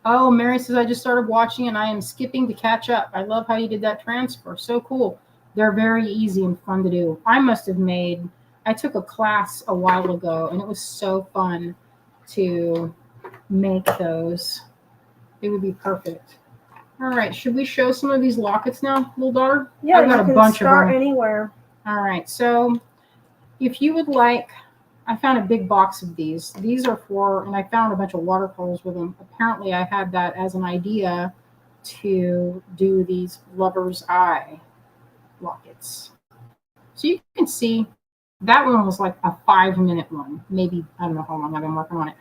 Oh, Mary says, I just started watching and I am skipping to catch up. I love how you did that transfer. So cool. They're very easy and fun to do. I took a class a while ago and it was so fun to make those. It would be perfect. All right, should we show some of these lockets now, little daughter? Yeah, I've got you a can bunch of start them. anywhere. All right, so if you would like, I found a big box of these. These are for, and I found a bunch of watercolors with them. Apparently, I had that as an idea to do these lover's eye lockets. So you can see that one was like a 5-minute one. Maybe, I don't know how long I've been working on it.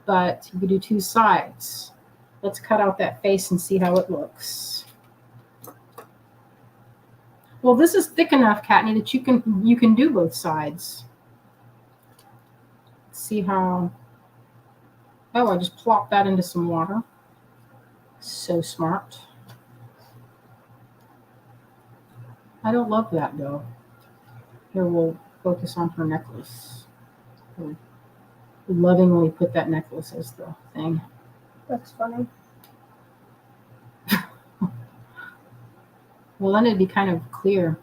But you could do 2 sides. Let's cut out that face and see how it looks. Well, this is thick enough, Katney, that you can do both sides. See how, oh, I just plopped that into some water. So smart. I don't love that though. Here, we'll focus on her necklace. We'll lovingly put that necklace as the thing. That's funny. Well, then it'd be kind of clear.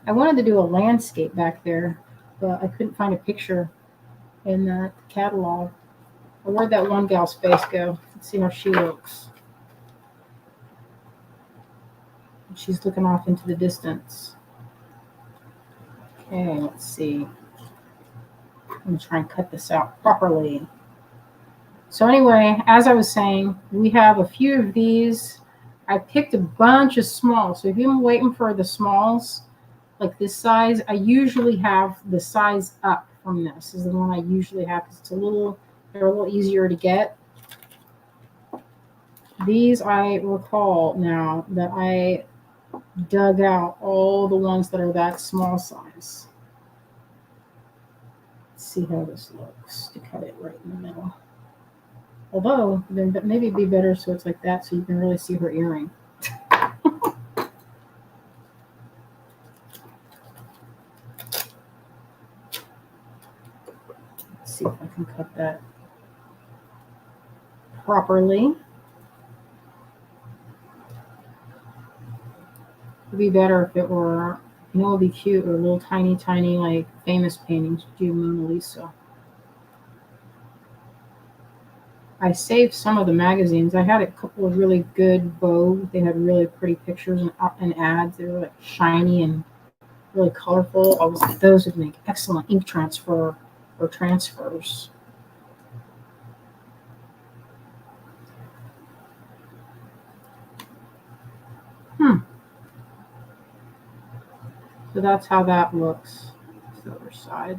I wanted to do a landscape back there, but I couldn't find a picture in that catalog. Where'd that one gal's face go? Let's see how she looks. She's looking off into the distance. Okay, let's see. I'm going to try and cut this out properly. So anyway, as I was saying, we have a few of these. I picked a bunch of smalls. So if you're waiting for the smalls, like this size, I usually have the size up from this. This is the one I usually have because they're a little easier to get. These I recall now that I dug out all the ones that are that small size. Let's see how this looks to cut it right in the middle. Although, then maybe it'd be better so it's like that so you can really see her earring. Let's see if I can cut that properly. It'd be better if it were, you know, it would be cute, or little tiny, like famous paintings, do Mona Lisa. I saved some of the magazines. I had a couple of really good Vogue. They had really pretty pictures and ads. They were like shiny and really colorful. I was like, those would make excellent ink transfer or transfers. So that's how that looks. That's the other side.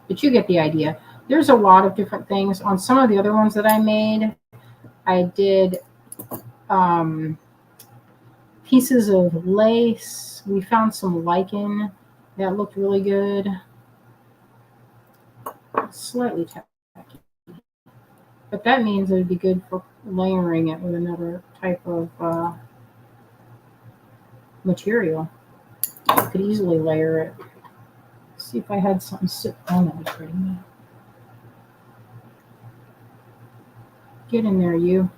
But you get the idea. There's a lot of different things. On some of the other ones that I made, I did pieces of lace. We found some lichen that looked really good. Slightly tacky. But that means it would be good for layering it with another type of material. You could easily layer it. Let's see if I had something sit on that was pretty neat. Get in there, you.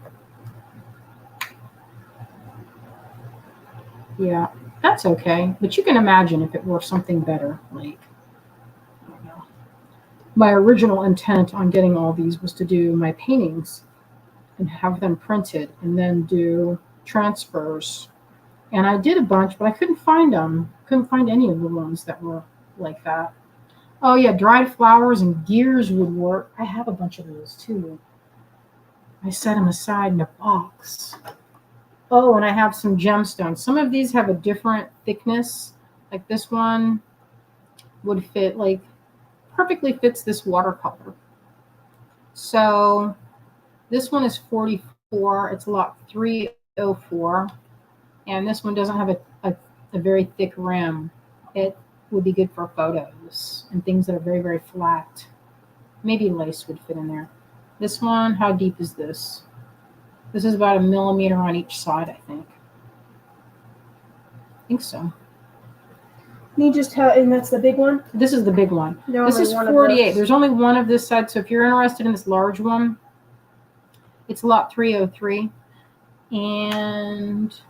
Yeah, that's okay. But you can imagine if it were something better, like, I don't know. My original intent on getting all these was to do my paintings and have them printed and then do transfers. And I did a bunch, but I couldn't find them. Couldn't find any of the ones that were like that. Oh yeah, dried flowers and gears would work. I have a bunch of those too. I set them aside in a box. Oh, and I have some gemstones. Some of these have a different thickness. Like this one would fit, like perfectly fits this watercolor. So this one is 44. It's lot 304. And this one doesn't have a very thick rim. It would be good for photos and things that are very, very flat. Maybe lace would fit in there. This one, how deep is this? This is about 1 millimeter on each side, I think. I think so. You just have, and that's the big one? This is the big one. There's this is 48. There's only one of this side, so if you're interested in this large one, it's lot 303. And it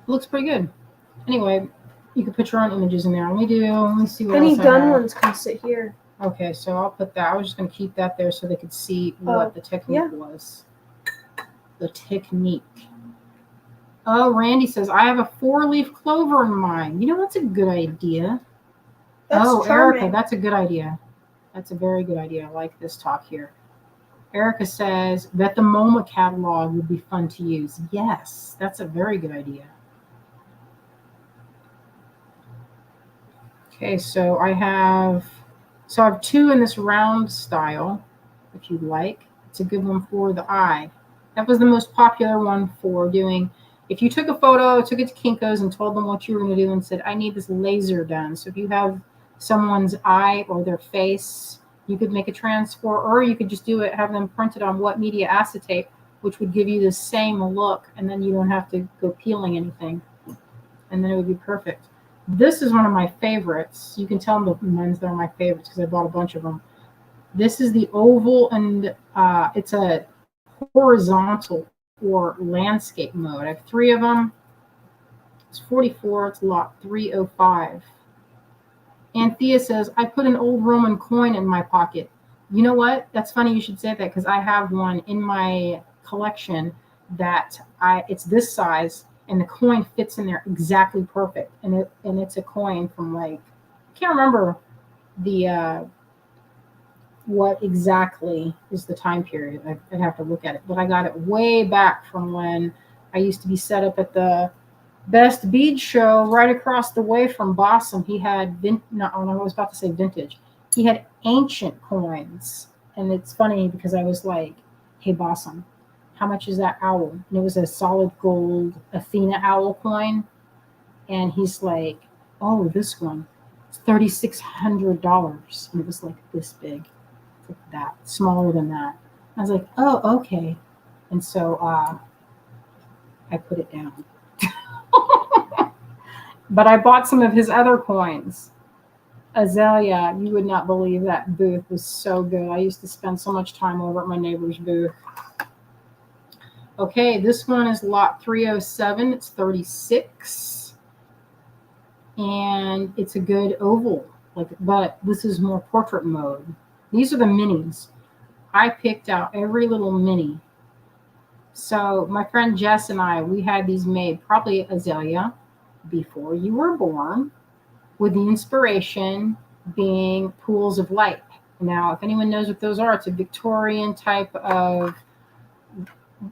looks pretty good. Anyway, you can put your own images in there. Let me see what Any else I done have. ones can sit here. Okay, so I'll put that. I was just going to keep that there so they could see what the technique was. the technique. Oh, Randy says, I have a 4-leaf clover in mine. You know, that's a good idea. That's charming. Erica, that's a good idea. That's a very good idea. I like this talk here. Erica says that the MoMA catalog would be fun to use. Yes, that's a very good idea. Okay, so I have 2 in this round style, if you'd like. It's a good one for the eye. That was the most popular one for doing. If you took a photo, took it to Kinko's and told them what you were going to do and said, I need this laser done. So if you have someone's eye or their face, you could make a transfer, or you could just do it, have them printed on what media acetate, which would give you the same look, and then you don't have to go peeling anything. And then it would be perfect. This is one of my favorites. You can tell the ones that are my favorites because I bought a bunch of them. This is the oval, and it's a horizontal or landscape mode. I have 3 of them. It's 44. It's lot 305. Anthea says, I put an old Roman coin in my pocket. You know what? That's funny you should say that because I have one in my collection that it's this size and the coin fits in there exactly perfect. And it's a coin from like, I can't remember the what exactly is the time period. I'd have to look at it, but I got it way back from when I used to be set up at the Best Bead Show right across the way from Boston. He had I was about to say vintage. He had ancient coins, and it's funny because I was like, "Hey, Boston, how much is that owl?" And it was a solid gold Athena owl coin, and he's like, "Oh, this one, it's $3,600," and it was like this big. Like that, smaller than that. I was like, oh, okay. And so I put it down. But I bought some of his other coins. Azalea, you would not believe that booth was so good. I used to spend so much time over at my neighbor's booth. Okay, this one is lot 307. It's 36. And it's a good oval. But this is more portrait mode. These are the minis. I picked out every little mini. So my friend Jess and I, we had these made, probably Azalea, before you were born, with the inspiration being pools of light. Now, if anyone knows what those are, it's a Victorian type of,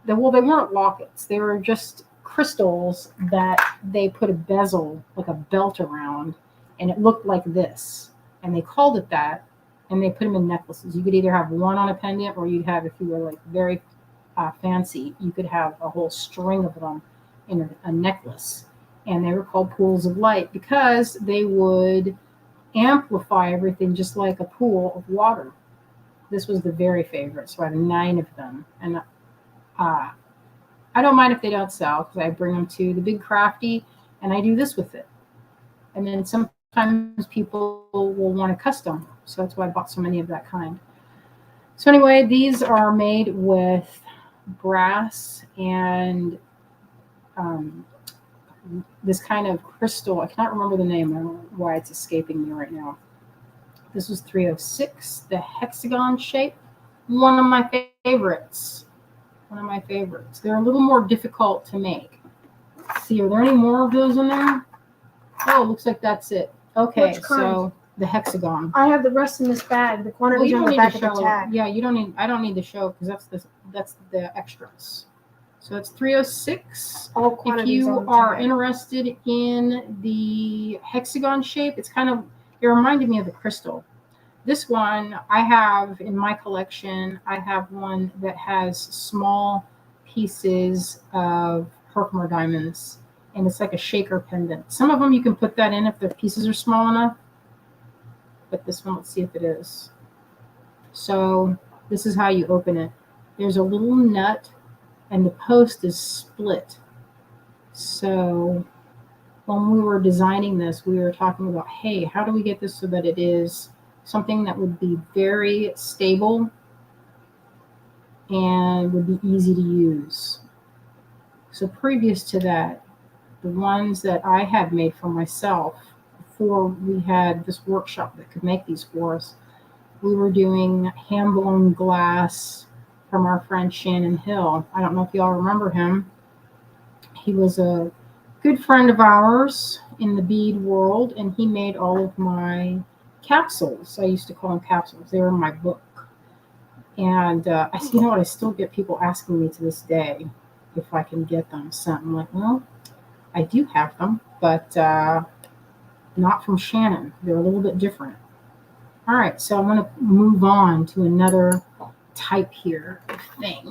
well, they weren't lockets. They were just crystals that they put a bezel, like a belt around, and it looked like this. And they called it that. And they put them in necklaces. You could either have one on a pendant, or you'd have, if you were like very fancy, you could have a whole string of them in a necklace. And they were called pools of light because they would amplify everything just like a pool of water. This was the very favorite. So I have 9 of them. And I don't mind if they don't sell because I bring them to the Big Crafty and I do this with it. And then sometimes people will want a custom. So that's why I bought so many of that kind. So anyway, these are made with brass and this kind of crystal. I cannot remember the name. I don't know why it's escaping me right now. This was 306, the hexagon shape. One of my favorites. One of my favorites. They're a little more difficult to make. Let's see, are there any more of those in there? Oh, looks like that's it. Okay, so the hexagon. I have the rest in this bag. The quantities on the back of the tag. Yeah, you don't need. I don't need the show because that's the extras. So it's 306. All quantities. If you are interested in the hexagon shape, it's kind of, it reminded me of the crystal. This one I have in my collection. I have one that has small pieces of Herkimer diamonds, and it's like a shaker pendant. Some of them you can put that in if the pieces are small enough. But this one, let's see if it is. So this is how you open it. There's a little nut and the post is split. So when we were designing this, we were talking about, hey, how do we get this so that it is something that would be very stable and would be easy to use. So previous to that, the ones that I had made for myself, before we had this workshop that could make these for us, we were doing hand-blown glass from our friend Shannon Hill. I don't know if y'all remember him. He was a good friend of ours in the bead world, and he made all of my capsules. I used to call them capsules. They were in my book. And you know what? I still get people asking me to this day if I can get them sent. I'm like, well, I do have them, but not from Shannon. They're a little bit different. All right, so I'm going to move on to another type here of thing.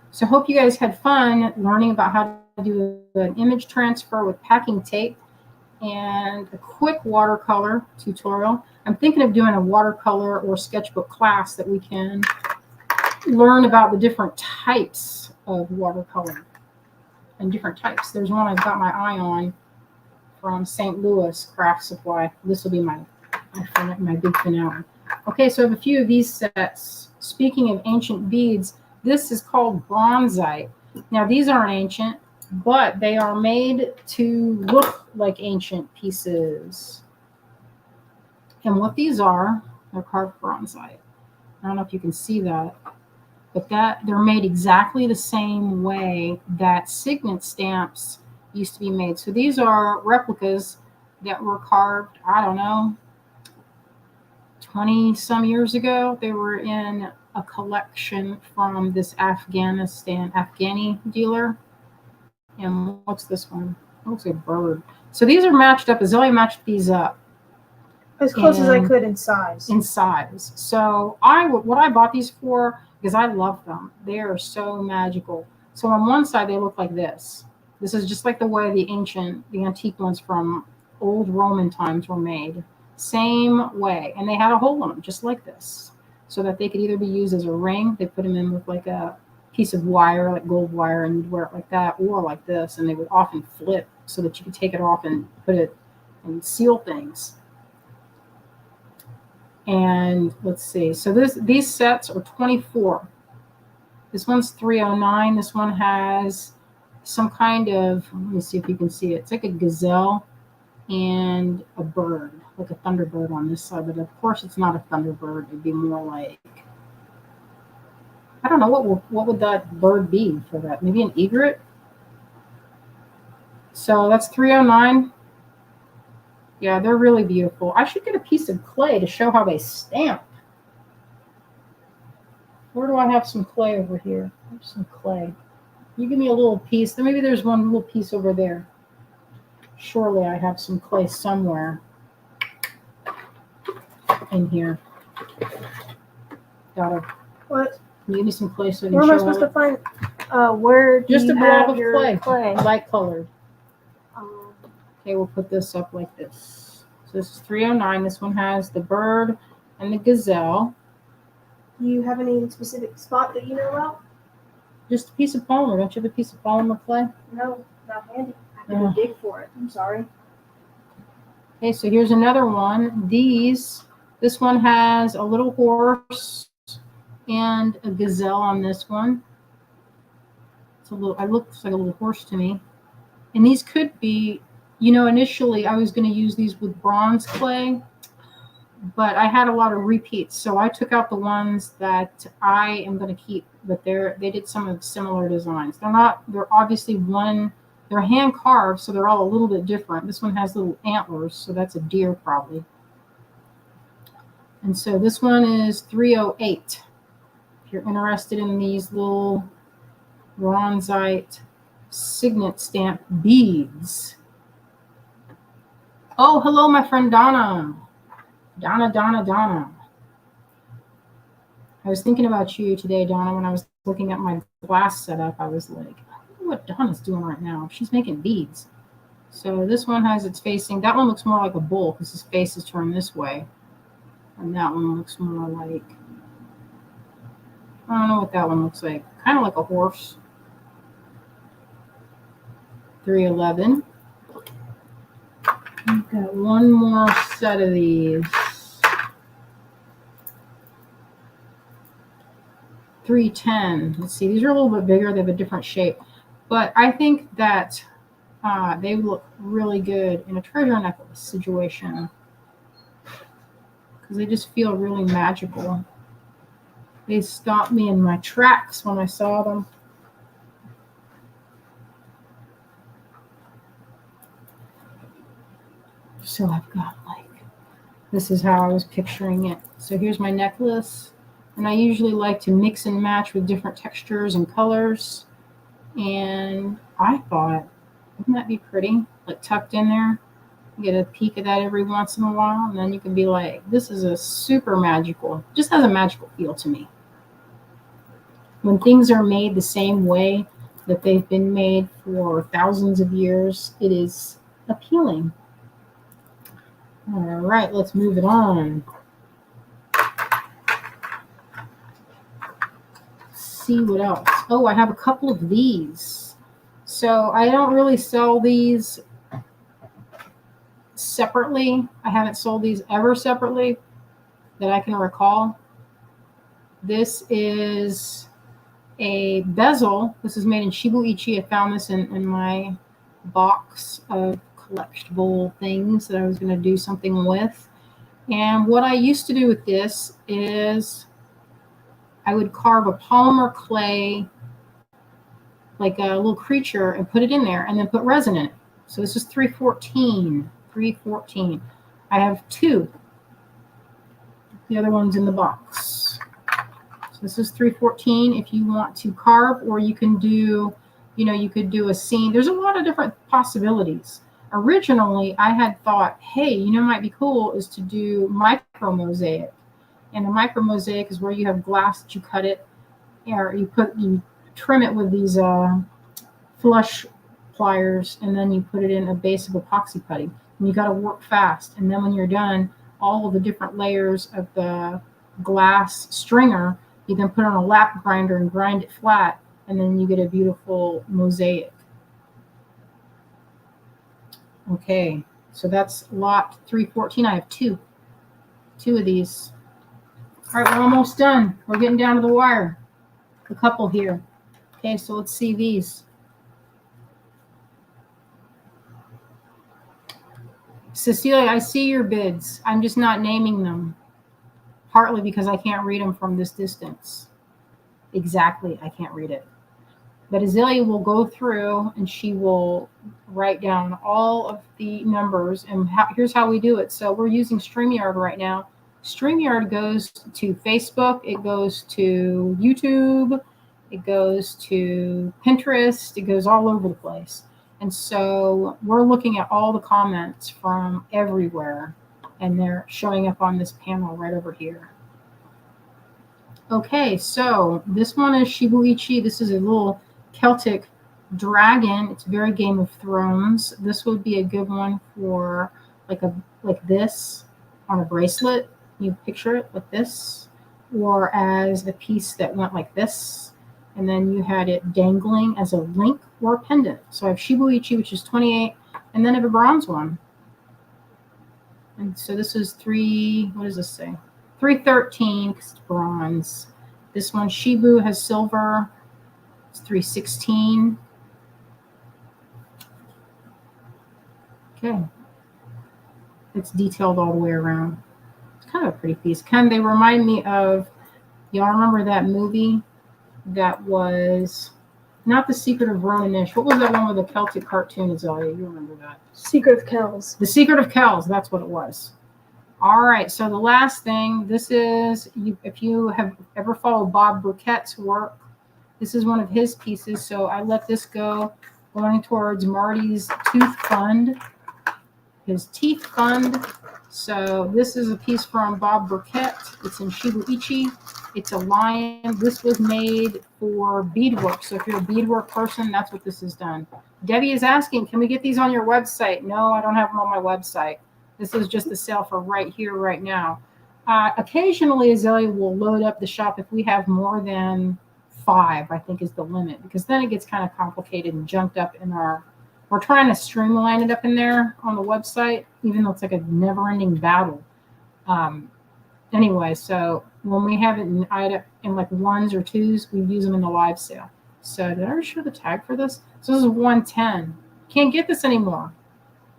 So I hope you guys had fun learning about how to do an image transfer with packing tape and a quick watercolor tutorial. I'm thinking of doing a watercolor or sketchbook class that we can learn about the different types of watercolor and different types. There's one I've got my eye on from St. Louis Craft Supply. This will be my big finale. Okay, so I have a few of these sets. Speaking of ancient beads, this is called bronzite. Now, these aren't ancient, but they are made to look like ancient pieces. And what these are, they're carved bronzite. I don't know if you can see that, but they're made exactly the same way that signet stamps used to be made. So these are replicas that were carved, I don't know, 20 some years ago. They were in a collection from this Afghani dealer. And what's this one? It looks like a bird. So these are matched up. Azalea matched these up as close as I could in size. So what I bought these for, because I love them. They are so magical. So on one side they look like this. This is just like the way the antique ones from old Roman times were made. Same way. And they had a hole in them, just like this, so that they could either be used as a ring. They put them in with like a piece of wire, like gold wire, and you'd wear it like that, or like this, and they would often flip so that you could take it off and put it and seal things. And let's see. So these sets are 24. This one's 309. This one has some kind of, let me see if you can see it. It's like a gazelle and a bird, like a thunderbird on this side, but of course it's not a thunderbird. It'd be more like, I don't know, what would that bird be for that? Maybe an egret? So that's 309. Yeah, they're really beautiful. I should get a piece of clay to show how they stamp. Where do I have some clay over here? There's some clay. You give me a little piece. Maybe there's one little piece over there. Surely I have some clay somewhere in here. What? Can you give me some clay so I can Where show am I supposed to find? Where do just you a blob have of your clay, light colored. Okay, we'll put this up like this. So this is 309. This one has the bird and the gazelle. Do you have any specific spot that you know about? Just a piece of polymer. Don't you have a piece of polymer clay? No, not handy. I have to go dig for it. I'm sorry. Okay, so here's another one. This one has a little horse and a gazelle on this one. It looks like a little horse to me. And these could be, initially I was going to use these with bronze clay, but I had a lot of repeats, so I took out the ones that I am going to keep. But they did some of similar designs. They're obviously they're hand carved, so they're all a little bit different. This one has little antlers, so that's a deer probably. And so this one is 308. If you're interested in these little bronzite signet stamp beads. Oh, hello, my friend Donna. Donna. I was thinking about you today, Donna, when I was looking at my glass setup. I was like, I wonder what Donna's doing right now. She's making beads. So this one has its facing. That one looks more like a bull because his face is turned this way. And that one looks more like, I don't know what that one looks like. Kind of like a horse. 311. I've got one more set of these. 310. Let's see. These are a little bit bigger. They have a different shape. But I think that they look really good in a treasure necklace situation because they just feel really magical. They stopped me in my tracks when I saw them. So I've got this is how I was picturing it. So here's my necklace. And I usually like to mix and match with different textures and colors. And I thought, wouldn't that be pretty? Like tucked in there. You get a peek of that every once in a while. And then you can be like, this is a super magical, just has a magical feel to me. When things are made the same way that they've been made for thousands of years, it is appealing. All right, let's move it on. Let's see what else. Oh, I have a couple of these. So I don't really sell these separately. I haven't sold these ever separately that I can recall. This is a bezel. This is made in Shibuichi. I found this in my box of collectible things that I was going to do something with. And what I used to do with this is I would carve a polymer clay, like a little creature, and put it in there and then put resin in it. So this is 314. 314. I have two. The other one's in the box. So this is 314 if you want to carve, or you can do, you could do a scene. There's a lot of different possibilities. Originally, I had thought, hey, might be cool is to do micro mosaic. And a micro mosaic is where you have glass that you cut it, or you trim it with these flush pliers, and then you put it in a base of epoxy putty. And you got to work fast. And then when you're done, all of the different layers of the glass stringer, you then put on a lap grinder and grind it flat, and then you get a beautiful mosaic. Okay, so that's lot 314. I have two of these. All right, we're almost done. We're getting down to the wire. A couple here. Okay, so let's see these. Cecilia, I see your bids. I'm just not naming them. Partly because I can't read them from this distance. Exactly, I can't read it. But Azalea will go through and she will write down all of the numbers. And here's how we do it. So we're using StreamYard right now. StreamYard goes to Facebook. It goes to YouTube. It goes to Pinterest. It goes all over the place. And so we're looking at all the comments from everywhere. And they're showing up on this panel right over here. Okay, so this one is Shibuichi. This is a little Celtic dragon. It's very Game of Thrones. This would be a good one for like this on a bracelet. You picture it like this, or as a piece that went like this, and then you had it dangling as a link or a pendant. So I have Shibuichi, which is 28, and then I have a bronze one. And so this is what does this say? 313 because it's bronze. This one, Shibu, has silver. It's 316. Okay. It's detailed all the way around. It's kind of a pretty piece. They remind me of, y'all remember that movie that was not The Secret of Ronan-ish. What was that one with the Celtic cartoon, Azalea? You remember that? Secret of Kells. The Secret of Kells, that's what it was. All right, so the last thing, this is, if you have ever followed Bob Burkett's work, this is one of his pieces. So I let this go going towards Marty's tooth fund, his teeth fund. So this is a piece from Bob Burkett. It's in Shibuichi. It's a lion. This was made for beadwork. So if you're a beadwork person, that's what this has done. Debbie is asking, can we get these on your website? No, I don't have them on my website. This is just the sale for right here, right now. Occasionally, Azalea will load up the shop if we have more than 5, I think is the limit, because then it gets kind of complicated and junked up in we're trying to streamline it up in there on the website, even though it's like a never-ending battle. Anyway, so when we have it in like 1s or 2s, we use them in the live sale. So did I ever show the tag for this? So this is 110. Can't get this anymore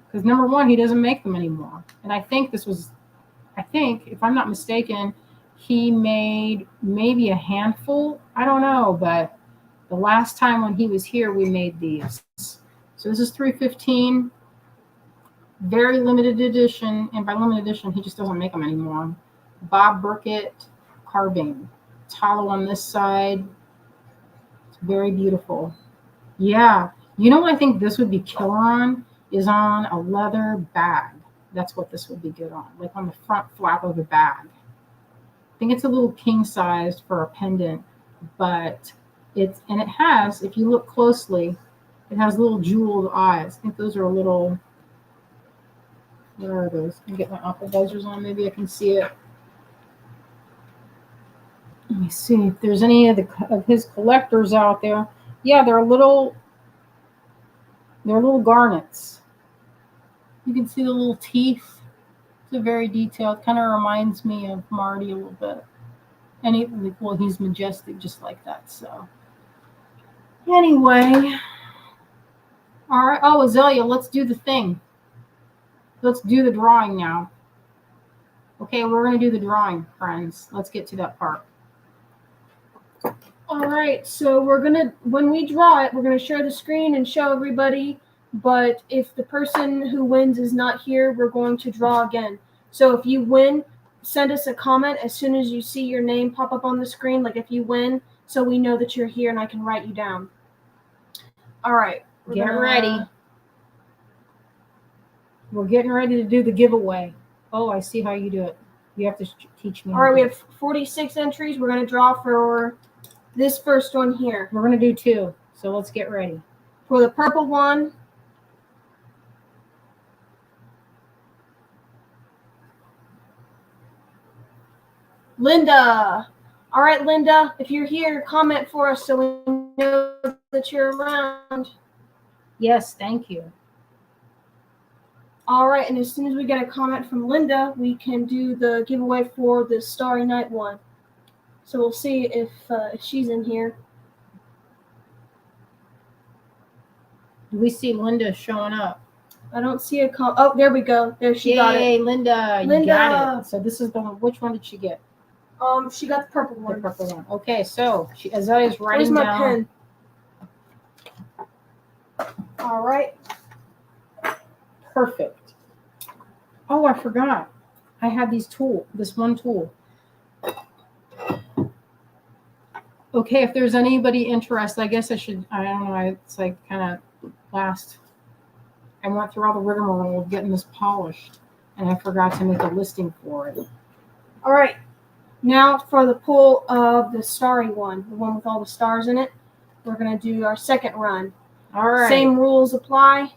because number one, he doesn't make them anymore. And I think if I'm not mistaken, he made maybe a handful. I don't know, but the last time when he was here, we made these. So this is 315, very limited edition. And by limited edition, he just doesn't make them anymore. Bob Burkett carving. It's hollow on this side. It's very beautiful. Yeah. You know what I think this would be killer on? Is on a leather bag. That's what this would be good on, like on the front flap of a bag. I think it's a little king sized for a pendant, but it has, if you look closely, it has little jeweled eyes. I think those are a little, where are those? Let me get my opera visors on, maybe I can see it. Let me see if there's any of his collectors out there. Yeah, they're little garnets. You can see the little teeth. It's very detailed. Kind of reminds me of Marty a little bit. And he's majestic just like that. So anyway, all right. Oh, Azalea, let's do the thing. Let's do the drawing now. Okay, we're going to do the drawing, friends. Let's get to that part. All right, so when we draw it, we're going to share the screen and show everybody. But if the person who wins is not here, we're going to draw again. So if you win, send us a comment as soon as you see your name pop up on the screen, like if you win, so we know that you're here and I can write you down. All right. Get ready. We're getting ready to do the giveaway. Oh, I see how you do it. You have to teach me. All right, we have 46 entries. We're going to draw for this first one here. We're going to do 2, so let's get ready. For the purple one, Linda. All right, Linda, if you're here, comment for us so we know that you're around. Yes, thank you. All right, and as soon as we get a comment from Linda, we can do the giveaway for the Starry Night one. So we'll see if she's in here. Do we see Linda showing up? I don't see a oh, there we go. There she got it. Yay, Linda, you got it. So this is the one. Which one did she get? She got the purple one. The purple one. Okay, so Azalea's writing down. Where's my pen? All right. Perfect. Oh, I forgot. I had this one tool. Okay, if there's anybody interested, I guess I don't know, it's like kind of I went through all the rigmarole of getting this polished, and I forgot to make a listing for it. All right. Now for the pull of the starry one, the one with all the stars in it, we're going to do our second run. All right. Same rules apply.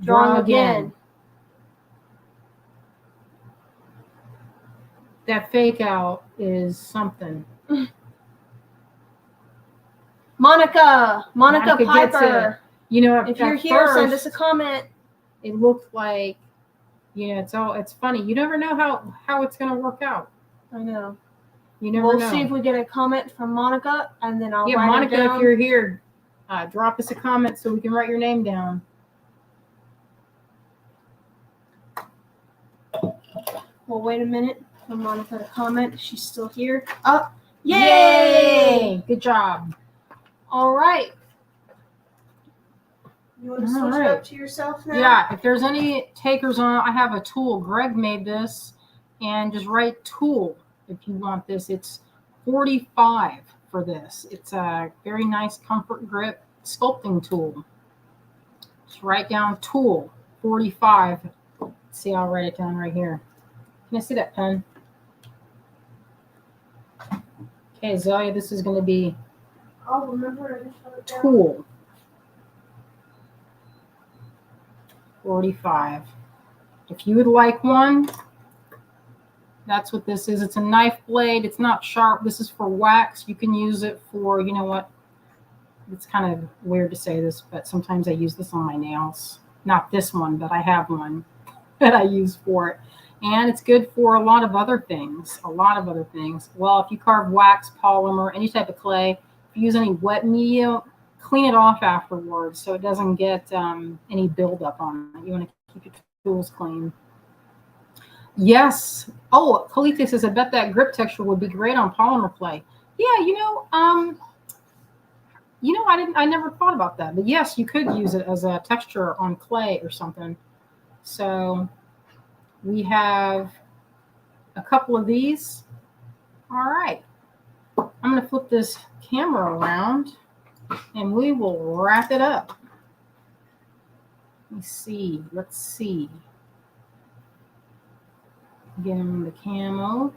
Draw again. That fake out is something. Monica Piper. You know, if you're here, send us a comment. It looked like, it's funny. You never know how it's going to work out. I know. You never know. We'll see if we get a comment from Monica, and then I'll write Monica, it down. if you're here, drop us a comment so we can write your name down. Well, wait a minute for Monica to comment. She's still here. Oh, yay! Good job. All right. You want to switch it up to yourself now? Yeah, if there's any takers on, I have a tool. Greg made this, and just write tool if you want this. It's 45 for this. It's a very nice comfort grip sculpting tool. Just write down tool 45. Let's see, I'll write it down right here. Can I see that pen? Okay, Zoya, this is going to be I'll remember it. tool 45. If you would like one, that's what this is. It's a knife blade. It's not sharp. This is for wax. You can use it for, you know what? It's kind of weird to say this, but sometimes I use this on my nails. Not this one, but I have one that I use for it. And it's good for a lot of other things. Well, if you carve wax, polymer, any type of clay, if you use any wet media, clean it off afterwards so it doesn't get any buildup on it. You want to keep your tools clean. Yes. Oh, Kalite says, I bet that grip texture would be great on polymer clay. Yeah, I never thought about that. But yes, you could use it as a texture on clay or something. So we have a couple of these. All right. I'm going to flip this camera around and we will wrap it up. Let's see. Get him the camo.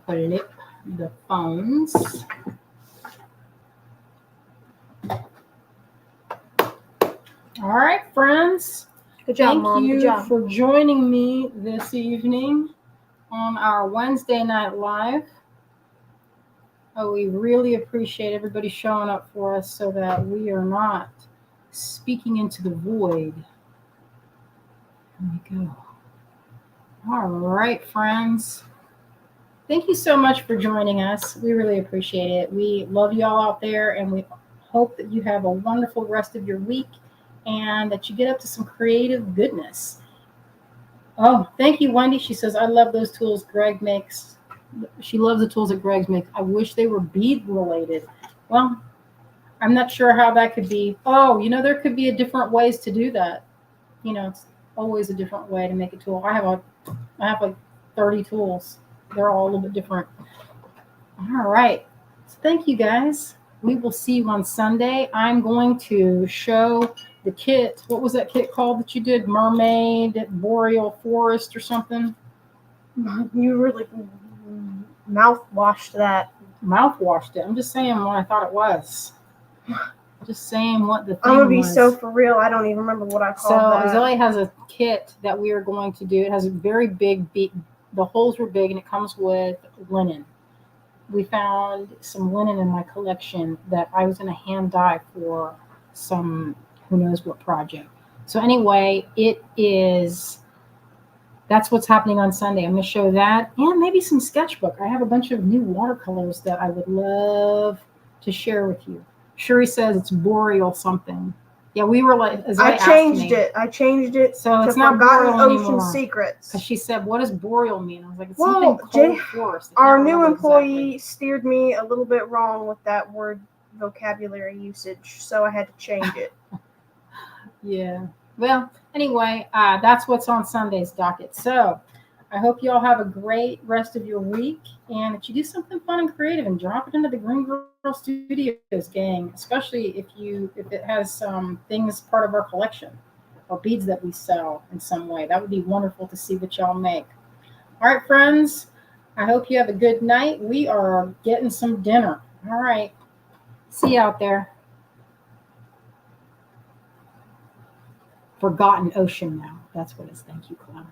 Flip the phones. All right, friends. Good job, Thank Mom. you Good job. for joining me this evening on our Wednesday Night Live. Oh, we really appreciate everybody showing up for us so that we are not speaking into the void. There we go. All right, friends. Thank you so much for joining us. We really appreciate it. We love you all out there, and we hope that you have a wonderful rest of your week and that you get up to some creative goodness. Oh, thank you, Wendy. She says, I love those tools Greg makes. She loves the tools that Greg's makes. I wish they were bead related. Well, I'm not sure how that could be. Oh, there could be different ways to do that. It's always a different way to make a tool. I have like 30 tools. They're all a little bit different. All right. So thank you, guys. We will see you on Sunday. I'm going to show the kit. What was that kit called that you did? Mermaid, Boreal Forest or something? You really mouthwashed that. Mouthwashed it. I'm just saying what I thought it was. Just saying what the thing I'm going to be was. so for real. I don't even remember what I called that. So Azalea has a kit that we are going to do. It has a very big beak. The holes were big and it comes with linen. We found some linen in my collection that I was going to hand dye for some who knows what project. So anyway, that's what's happening on Sunday. I'm going to show that and maybe some sketchbook. I have a bunch of new watercolors that I would love to share with you. Shuri says it's Boreal something. Yeah, we were like, I changed it. So to it's not Forgotten Boreal Ocean anymore. Secrets. Because she said, what does Boreal mean? I was like, it's Well, something cold forest. Our new employee steered me a little bit wrong with that word vocabulary usage, so I had to change it. Yeah. Well, anyway, that's what's on Sunday's docket. So I hope you all have a great rest of your week and that you do something fun and creative and drop it into the Greengirlstudios gang, especially if it has some things part of our collection or beads that we sell in some way. That would be wonderful to see what y'all make. All right, friends, I hope you have a good night. We are getting some dinner. All right. See you out there. Forgotten Ocean now. That's what it is. Thank you, Clara.